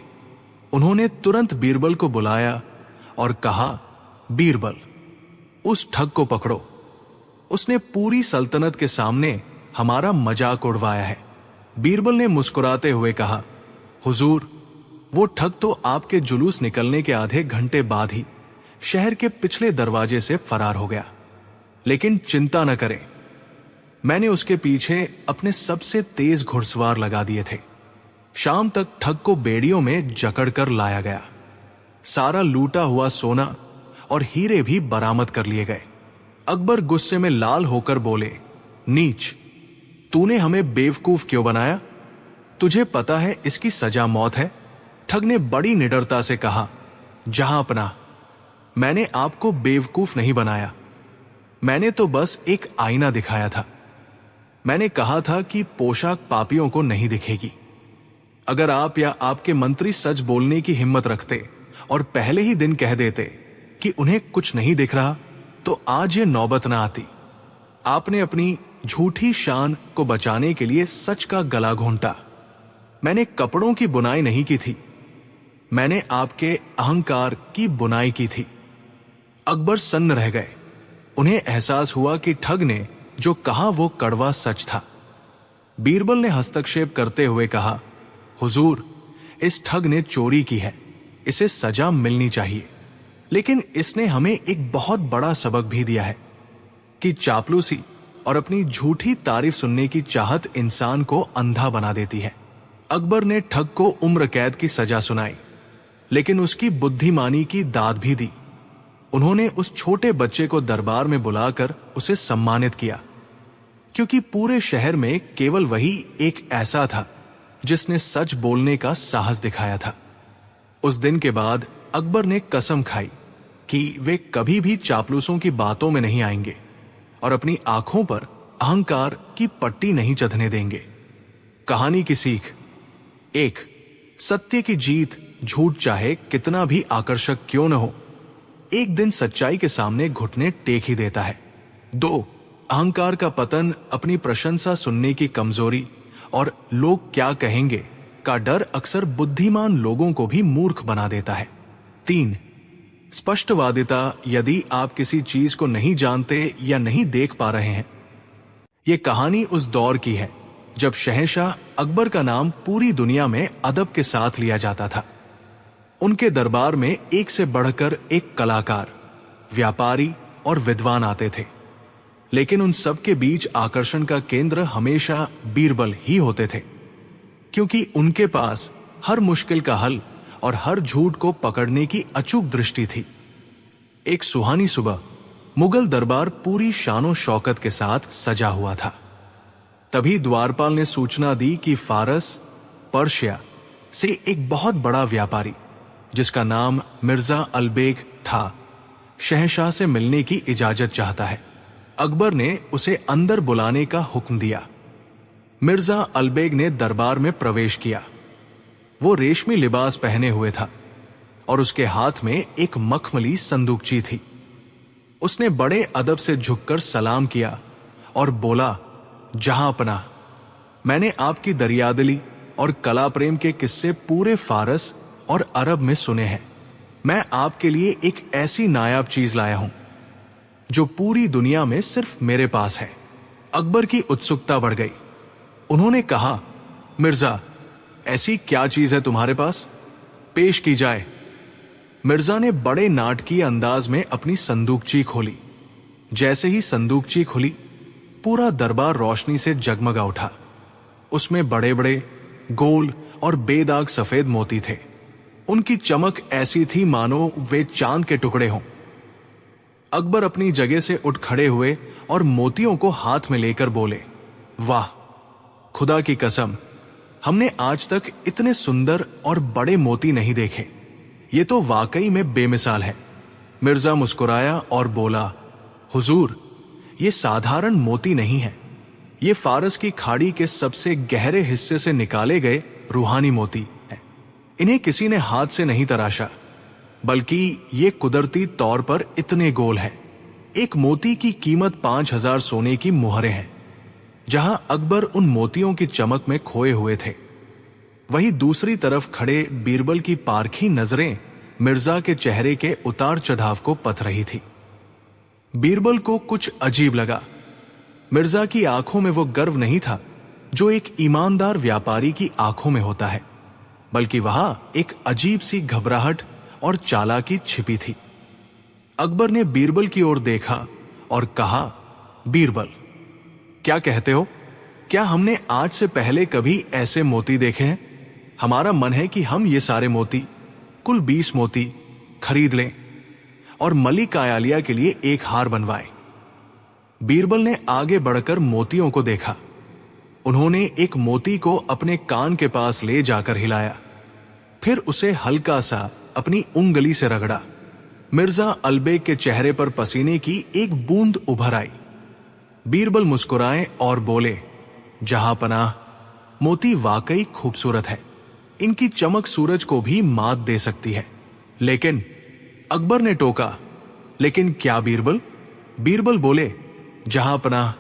Speaker 1: उन्होंने तुरंत बीरबल को बुलाया और कहा, बीरबल, उस ठग को पकड़ो। उसने पूरी सल्तनत के सामने हमारा मजाक उड़वाया है। बीरबल ने मुस्कुराते हुए कहा, हुजूर, वो ठग तो आपके जुलूस निकलने के आधे घंटे बाद ही शहर के पिछले दरवाजे से फरार हो गया। लेकिन चिंता न करें, मैंने उसके पीछे अपने सबसे तेज घुड़सवार लगा दिए थे। शाम तक ठग को बेड़ियों में जकड़कर लाया गया। सारा लूटा हुआ सोना और हीरे भी बरामद कर लिए गए। अकबर गुस्से में लाल होकर बोले, नीच, तूने हमें बेवकूफ क्यों बनाया? तुझे पता है इसकी सजा मौत है। ठग ने बड़ी निडरता से कहा, जहां अपना, मैंने आपको बेवकूफ नहीं बनाया। मैंने तो बस एक आईना दिखाया था। मैंने कहा था कि पोशाक पापियों को नहीं दिखेगी। अगर आप या आपके मंत्री सच बोलने की हिम्मत रखते और पहले ही दिन कह देते कि उन्हें कुछ नहीं दिख रहा, तो आज ये नौबत ना आती। आपने अपनी झूठी शान को बचाने के लिए सच का गला घोंटा। मैंने कपड़ों की बुनाई नहीं की थी, मैंने आपके अहंकार की बुनाई की थी। अकबर सन्न रह गए। उन्हें एहसास हुआ कि ठग ने जो कहा वो कड़वा सच था। बीरबल ने हस्तक्षेप करते हुए कहा, हुजूर, इस ठग ने चोरी की है, इसे सजा मिलनी चाहिए। लेकिन इसने हमें एक बहुत बड़ा सबक भी दिया है कि चापलूसी और अपनी झूठी तारीफ सुनने की चाहत इंसान को अंधा बना देती है। अकबर ने ठग को उम्र कैद की सजा सुनाई, लेकिन उसकी बुद्धिमानी की दाद भी दी। उन्होंने उस छोटे बच्चे को दरबार में बुलाकर उसे सम्मानित किया, क्योंकि पूरे शहर में केवल वही एक ऐसा था जिसने सच बोलने का साहस दिखाया था। उस दिन के बाद अकबर ने कसम खाई कि वे कभी भी चापलूसों की बातों में नहीं आएंगे और अपनी आंखों पर अहंकार की पट्टी नहीं चढ़ने देंगे। कहानी की सीख: 1. सत्य की जीत झूठ चाहे कितना भी आकर्षक क्यों न हो, एक दिन सच्चाई के सामने घुटने टेक ही देता है। 2. अहंकार का पतन अपनी प्रशंसा सुनने की कमजोरी और लोग क्या कहेंगे का डर अक्सर बुद्धिमान लोगों को भी मूर्ख बना देता है। 3. स्पष्टवादिता: यदि आप किसी चीज को नहीं जानते या नहीं देख पा रहे हैं। यह कहानी उस दौर की है जब शहंशाह अकबर का नाम पूरी दुनिया में अदब के साथ लिया जाता था। उनके दरबार में एक से बढ़कर एक कलाकार, व्यापारी और विद्वान आते थे, लेकिन उन सब के बीच आकर्षण का केंद्र हमेशा बीरबल ही होते थे, क्योंकि उनके पास हर मुश्किल का हल और हर झूठ को पकड़ने की अचूक दृष्टि थी। एक सुहानी सुबह मुगल दरबार पूरी शानो शौकत के साथ सजा हुआ था। तभी द्वारपाल ने सूचना दी कि फारस, पर्शिया से एक बहुत बड़ा व्यापारी, जिसका नाम मिर्जा अलबेग था, शहंशाह से मिलने की इजाजत चाहता है। अकबर ने उसे अंदर बुलाने का हुक्म दिया। मिर्जा अलबेग ने दरबार में प्रवेश किया। वो रेशमी लिबास पहने हुए था और उसके हाथ में एक मखमली संदूकची थी। उसने बड़े अदब से झुककर सलाम किया और बोला, जहां अपना, मैंने आपकी दरियादिली और कला प्रेम के किस्से पूरे फारस और अरब में सुने हैं। मैं आपके लिए एक ऐसी नायाब चीज लाया हूं जो पूरी दुनिया में सिर्फ मेरे पास है। अकबर की उत्सुकता बढ़ गई। उन्होंने कहा, मिर्जा, ऐसी क्या चीज है तुम्हारे पास? पेश की जाए। मिर्जा ने बड़े नाटकीय अंदाज में अपनी संदूकची खोली। जैसे ही संदूकची खुली, पूरा दरबार रोशनी से जगमगा उठा। उसमें बड़े बड़े गोल और बेदाग सफेद मोती थे। उनकी चमक ऐसी थी मानो वे चांद के टुकड़े हों। अकबर अपनी जगह से उठ खड़े हुए और मोतियों को हाथ में लेकर बोले, वाह, खुदा की कसम, हमने आज तक इतने सुंदर और बड़े मोती नहीं देखे। ये तो वाकई में बेमिसाल है। मिर्जा मुस्कुराया और बोला, हुजूर, ये साधारण मोती नहीं है। ये फारस की खाड़ी के सबसे गहरे हिस्से से निकाले गए रूहानी मोती हैं। इन्हें किसी ने हाथ से नहीं तराशा, बल्कि ये कुदरती तौर पर इतने गोल हैं। एक मोती की कीमत 5000 सोने की मुहरें हैं। जहां अकबर उन मोतियों की चमक में खोए हुए थे, वहीं दूसरी तरफ खड़े बीरबल की पारखी नजरें मिर्जा के चेहरे के उतार चढ़ाव को पथ रही थी। बीरबल को कुछ अजीब लगा। मिर्जा की आंखों में वो गर्व नहीं था जो एक ईमानदार व्यापारी की आंखों में होता है, बल्कि वहां एक अजीब सी घबराहट और चालाकी छिपी थी। अकबर ने बीरबल की ओर देखा और कहा, बीरबल, क्या कहते हो? क्या हमने आज से पहले कभी ऐसे मोती देखे हैं? हमारा मन है कि हम ये सारे मोती, कुल 20 मोती खरीद लें और मलिक आयालिया के लिए एक हार बनवाएं। बीरबल ने आगे बढ़कर मोतियों को देखा। उन्होंने एक मोती को अपने कान के पास ले जाकर हिलाया, फिर उसे हल्का सा अपनी उंगली से रगड़ा। मिर्जा अलबेग के चेहरे पर पसीने की एक बूंद उभर आई। बीरबल मुस्कुराए और बोले, जहांपनाह, मोती वाकई खूबसूरत है। इनकी चमक सूरज को भी मात दे सकती है। लेकिन अकबर ने टोका, लेकिन क्या बीरबल? बीरबल बोले, जहांपनाह,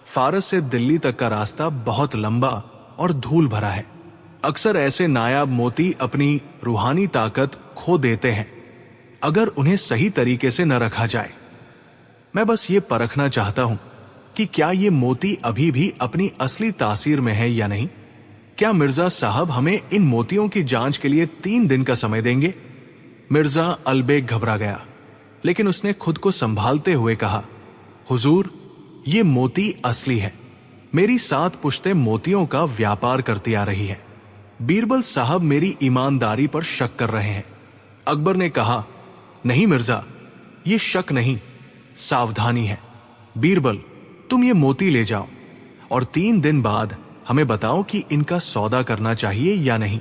Speaker 1: फारस से दिल्ली तक का रास्ता बहुत लंबा और धूल भरा है। अक्सर ऐसे नायाब मोती अपनी रूहानी ताकत खो देते हैं अगर उन्हें सही तरीके से न रखा जाए। मैं बस ये परखना चाहता हूं कि क्या ये मोती अभी भी अपनी असली तासीर में है या नहीं। क्या मिर्जा साहब हमें इन मोतियों की जांच के लिए 3 दिन का समय देंगे? मिर्जा अलबेग घबरा गया, लेकिन उसने खुद को संभालते हुए कहा, हुजूर, ये मोती असली है। मेरी 7 पुश्तें मोतियों का व्यापार करती आ रही है। बीरबल साहब मेरी ईमानदारी पर शक कर रहे हैं। अकबर ने कहा, नहीं मिर्जा, ये शक नहीं, सावधानी है। बीरबल, तुम ये मोती ले जाओ और 3 दिन बाद हमें बताओ कि इनका सौदा करना चाहिए या नहीं।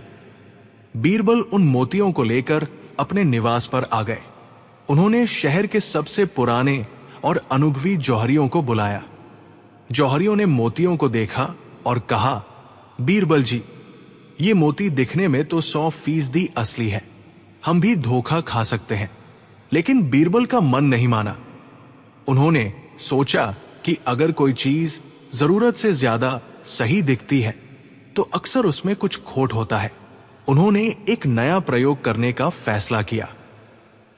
Speaker 1: बीरबल उन मोतियों को लेकर अपने निवास पर आ गए। उन्होंने शहर के सबसे पुराने और अनुभवी जौहरियों को बुलाया। जौहरियों ने मोतियों को देखा और कहा, बीरबल जी, ये मोती दिखने में तो 100% असली है। हम भी धोखा खा सकते हैं। लेकिन बीरबल का मन नहीं माना। उन्होंने सोचा कि अगर कोई चीज जरूरत से ज्यादा सही दिखती है तो अक्सर उसमें कुछ खोट होता है। उन्होंने एक नया प्रयोग करने का फैसला किया।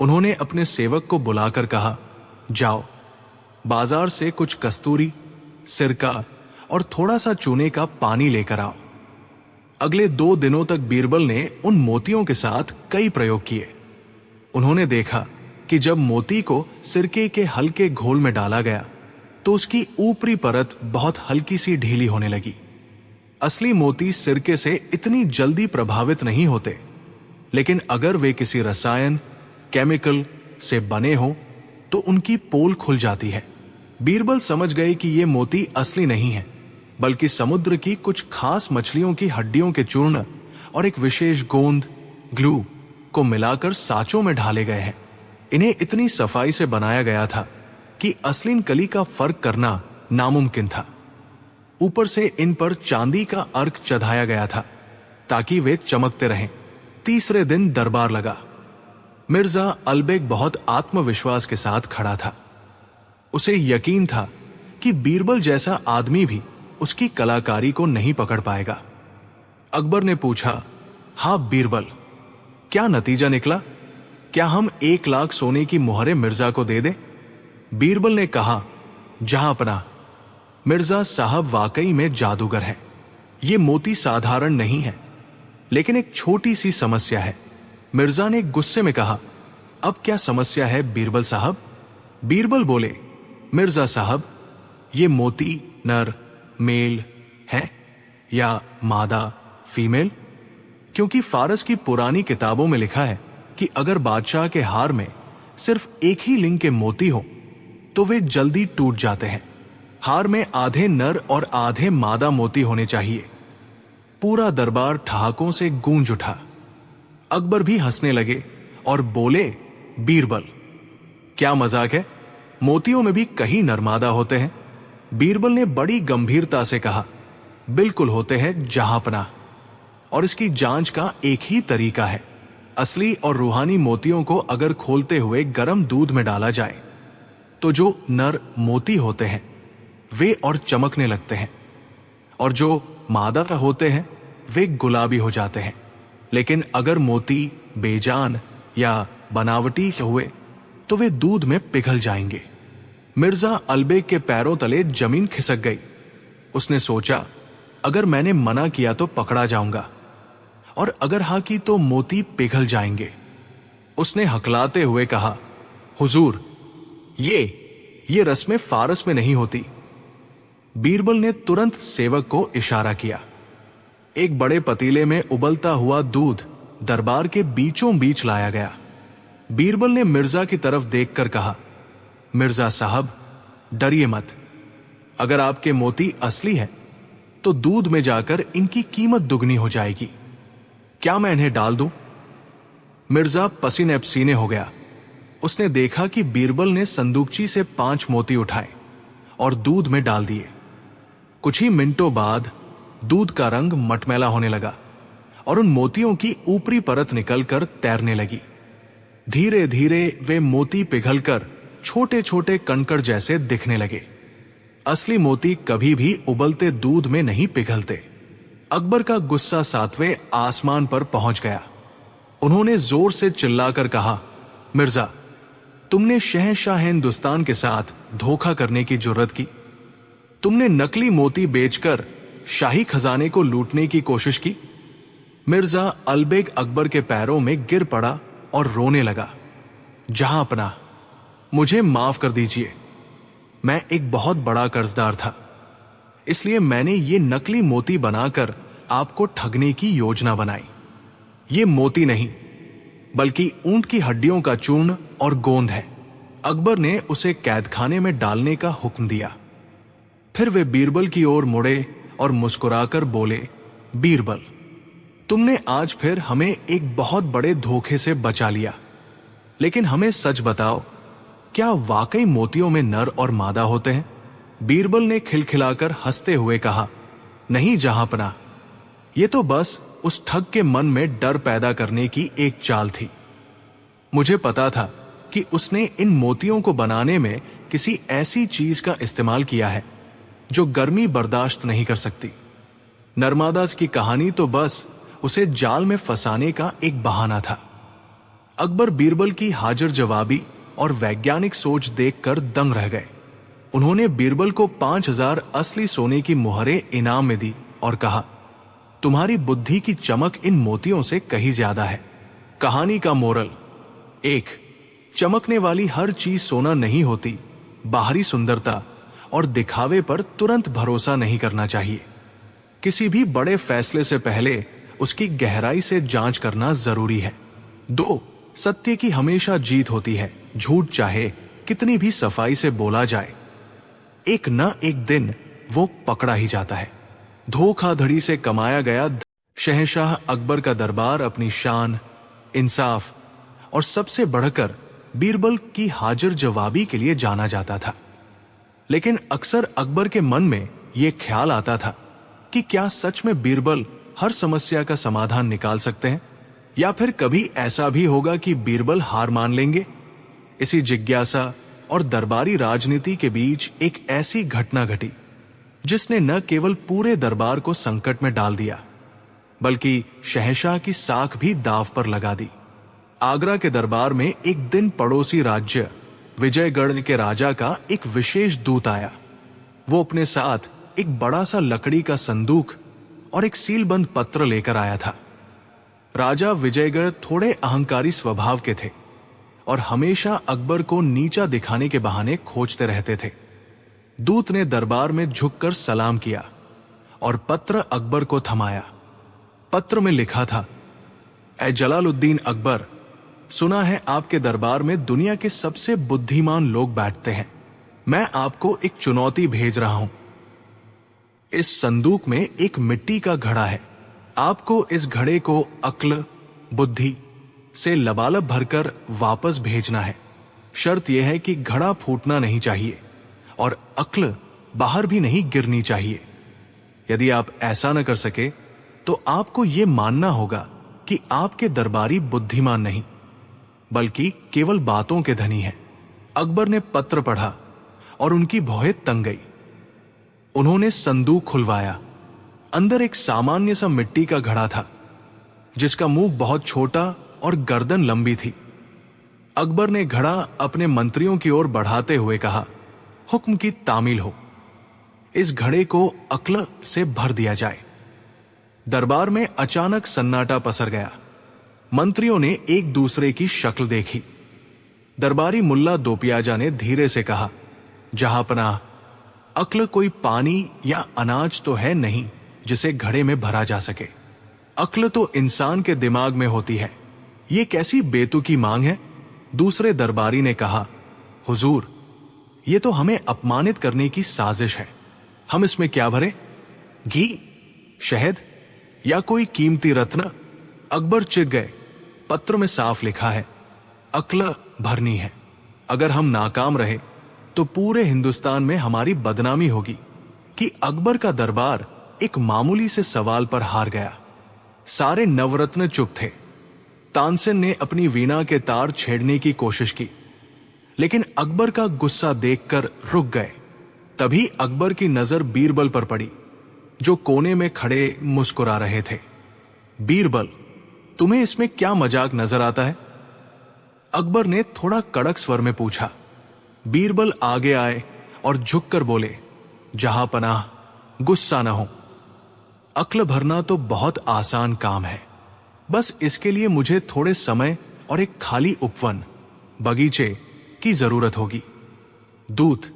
Speaker 1: उन्होंने अपने सेवक को बुलाकर कहा, जाओ, बाजार से कुछ कस्तूरी, सिरका और थोड़ा सा चूने का पानी लेकर आओ। अगले 2 दिनों तक बीरबल ने उन मोतियों के साथ कई प्रयोग किए। उन्होंने देखा कि जब मोती को सिरके के हल्के घोल में डाला गया तो उसकी ऊपरी परत बहुत हल्की सी ढीली होने लगी। असली मोती सिरके से इतनी जल्दी प्रभावित नहीं होते, लेकिन अगर वे किसी रसायन, केमिकल से बने हों तो उनकी पोल खुल जाती है। बीरबल समझ गए कि ये मोती असली नहीं है, बल्कि समुद्र की कुछ खास मछलियों की हड्डियों के चूर्ण और एक विशेष गोंद, ग्लू को मिलाकर साँचों में ढाले गए हैं। इन्हें इतनी सफाई से बनाया गया था कि असली नकली का फर्क करना नामुमकिन था। ऊपर से इन पर चांदी का अर्क चढ़ाया गया था ताकि वे चमकते रहें। तीसरे दिन दरबार लगा। मिर्जा अलबेग बहुत आत्मविश्वास के साथ खड़ा था। उसे यकीन था कि बीरबल जैसा आदमी भी उसकी कलाकारी को नहीं पकड़ पाएगा। अकबर ने पूछा, हाँ बीरबल, क्या नतीजा निकला? क्या हम 1 लाख सोने की मुहरें मिर्जा को दे दें? बीरबल ने कहा, जहांपनाह, मिर्जा साहब वाकई में जादूगर है। ये मोती साधारण नहीं है, लेकिन एक छोटी सी समस्या है। मिर्जा ने गुस्से में कहा, अब क्या समस्या है बीरबल साहब? बीरबल बोले, मिर्जा साहब, ये मोती नर, मेल है या मादा, फीमेल? क्योंकि फारस की पुरानी किताबों में लिखा है कि अगर बादशाह के हार में सिर्फ एक ही लिंग के मोती हो तो वे जल्दी टूट जाते हैं। हार में आधे नर और आधे मादा मोती होने चाहिए। पूरा दरबार ठहाकों से गूंज उठा। अकबर भी हंसने लगे और बोले, बीरबल, क्या मजाक है? मोतियों में भी कहीं नरमादा होते हैं। बीरबल ने बड़ी गंभीरता से कहा, बिल्कुल होते हैं जहांपनाह, और इसकी जांच का एक ही तरीका है। असली और रूहानी मोतियों को अगर खोलते हुए गर्म दूध में डाला जाए तो जो नर मोती होते हैं वे और चमकने लगते हैं, और जो मादा होते हैं वे गुलाबी हो जाते हैं। लेकिन अगर मोती बेजान या बनावटी हुए तो वे दूध में पिघल जाएंगे। मिर्जा अलबेग के पैरों तले जमीन खिसक गई। उसने सोचा, अगर मैंने मना किया तो पकड़ा जाऊंगा, और अगर हाँ की तो मोती पिघल जाएंगे। उसने हकलाते हुए कहा, हुजूर, ये रस्में फारस में नहीं होती। बीरबल ने तुरंत सेवक को इशारा किया। एक बड़े पतीले में उबलता हुआ दूध दरबार के बीचों बीच लाया गया। बीरबल ने मिर्जा की तरफ देखकर कहा, मिर्जा साहब, डरिए मत। अगर आपके मोती असली है तो दूध में जाकर इनकी कीमत दुगनी हो जाएगी। क्या मैं इन्हें डाल दूं? मिर्जा पसीने पसीने हो गया। उसने देखा कि बीरबल ने संदूकची से 5 मोती उठाए और दूध में डाल दिए। कुछ ही मिनटों बाद दूध का रंग मटमैला होने लगा और उन मोतियों की ऊपरी परत निकलकर तैरने लगी। धीरे धीरे वे मोती पिघलकर छोटे छोटे कंकड़ जैसे दिखने लगे। असली मोती कभी भी उबलते दूध में नहीं पिघलते। अकबर का गुस्सा 7वें आसमान पर पहुंच गया। उन्होंने जोर से चिल्लाकर कहा, मिर्जा, तुमने शहंशाह हिंदुस्तान के साथ धोखा करने की जुर्रत की। तुमने नकली मोती बेचकर शाही खजाने को लूटने की कोशिश की। मिर्जा अलबेग अकबर के पैरों में गिर पड़ा और रोने लगा। जहां अपना, मुझे माफ कर दीजिए। मैं एक बहुत बड़ा कर्जदार था, इसलिए मैंने ये नकली मोती बनाकर आपको ठगने की योजना बनाई। ये मोती नहीं, बल्कि ऊंट की हड्डियों का चूर्ण और गोंद है। अकबर ने उसे कैदखाने में डालने का हुक्म दिया। फिर वे बीरबल की ओर मुड़े और मुस्कुराकर बोले, बीरबल, तुमने आज फिर हमें एक बहुत बड़े धोखे से बचा लिया। लेकिन हमें सच बताओ, क्या वाकई मोतियों में नर और मादा होते हैं? बीरबल ने खिलखिलाकर हंसते हुए कहा, नहीं जहांपना, ये तो बस उस ठग के मन में डर पैदा करने की एक चाल थी। मुझे पता था कि उसने इन मोतियों को बनाने में किसी ऐसी चीज का इस्तेमाल किया है जो गर्मी बर्दाश्त नहीं कर सकती। नर्मदा की कहानी तो बस उसे जाल में फंसाने का एक बहाना था। अकबर बीरबल की हाजिर जवाबी और वैज्ञानिक सोच देखकर दंग रह गए। उन्होंने बीरबल को 5000 असली सोने की मुहरें इनाम में दी और कहा, तुम्हारी बुद्धि की चमक इन मोतियों से कहीं ज्यादा है। कहानी का मोरल: 1. चमकने वाली हर चीज सोना नहीं होती। बाहरी सुंदरता और दिखावे पर तुरंत भरोसा नहीं करना चाहिए। किसी भी बड़े फैसले से पहले उसकी गहराई से जांच करना जरूरी है। 2. सत्य की हमेशा जीत होती है, झूठ चाहे कितनी भी सफाई से बोला जाए, एक न एक दिन वो पकड़ा ही जाता है। धोखाधड़ी से कमाया गया शहंशाह अकबर का दरबार अपनी शान, इंसाफ और सबसे बढ़कर बीरबल की हाजिर जवाबी के लिए जाना जाता था। लेकिन अक्सर अकबर के मन में यह ख्याल आता था कि क्या सच में बीरबल हर समस्या का समाधान निकाल सकते हैं, या फिर कभी ऐसा भी होगा कि बीरबल हार मान लेंगे। इसी जिज्ञासा और दरबारी राजनीति के बीच एक ऐसी घटना घटी जिसने न केवल पूरे दरबार को संकट में डाल दिया, बल्कि शहंशाह की साख भी दांव पर लगा दी। आगरा के दरबार में एक दिन पड़ोसी राज्य विजयगढ़ के राजा का एक विशेष दूत आया। वो अपने साथ एक बड़ा सा लकड़ी का संदूक और एक सीलबंद पत्र लेकर आया था। राजा विजयगढ़ थोड़े अहंकारी स्वभाव के थे और हमेशा अकबर को नीचा दिखाने के बहाने खोजते रहते थे। दूत ने दरबार में झुककर सलाम किया और पत्र अकबर को थमाया। पत्र में लिखा था, ऐ जलालुद्दीन अकबर, सुना है आपके दरबार में दुनिया के सबसे बुद्धिमान लोग बैठते हैं। मैं आपको एक चुनौती भेज रहा हूं। इस संदूक में एक मिट्टी का घड़ा है। आपको इस घड़े को अक्ल, बुद्धि से लबालब भरकर वापस भेजना है। शर्त यह है कि घड़ा फूटना नहीं चाहिए और अक्ल बाहर भी नहीं गिरनी चाहिए। यदि आप ऐसा न कर सके तो आपको यह मानना होगा कि आपके दरबारी बुद्धिमान नहीं, बल्कि केवल बातों के धनी हैं। अकबर ने पत्र पढ़ा और उनकी भौहें तंग गई। उन्होंने संदूक खुलवाया। अंदर एक सामान्य सा मिट्टी का घड़ा था, जिसका मुंह बहुत छोटा और गर्दन लंबी थी। अकबर ने घड़ा अपने मंत्रियों की ओर बढ़ाते हुए कहा, हुक्म की तामील हो। इस घड़े को अक्ल से भर दिया जाए। दरबार में अचानक सन्नाटा पसर गया। मंत्रियों ने एक दूसरे की शक्ल देखी। दरबारी मुल्ला दोपियाजा ने धीरे से कहा, जहांपनाह, अक्ल कोई पानी या अनाज तो है नहीं जिसे घड़े में भरा जा सके। अक्ल तो इंसान के दिमाग में होती है। ये कैसी बेतुकी मांग है? दूसरे दरबारी ने कहा, हुजूर, ये तो हमें अपमानित करने की साजिश है। हम इसमें क्या भरे? घी, शहद या कोई कीमती रत्न? अकबर चिढ़ गए। पत्र में साफ लिखा है, अक्ल भरनी है। अगर हम नाकाम रहे तो पूरे हिंदुस्तान में हमारी बदनामी होगी कि अकबर का दरबार एक मामूली से सवाल पर हार गया। सारे नवरत्न चुप थे। तानसेन ने अपनी वीणा के तार छेड़ने की कोशिश की, लेकिन अकबर का गुस्सा देखकर रुक गए। तभी अकबर की नजर बीरबल पर पड़ी, जो कोने में खड़े मुस्कुरा रहे थे। बीरबल, तुम्हें इसमें क्या मजाक नजर आता है? अकबर ने थोड़ा कड़क स्वर में पूछा। बीरबल आगे आए और झुककर बोले, जहांपनाह, गुस्सा न हो। अक्ल भरना तो बहुत आसान काम है। बस इसके लिए मुझे थोड़े समय और एक खाली उपवन, बगीचे की जरूरत होगी। दूत,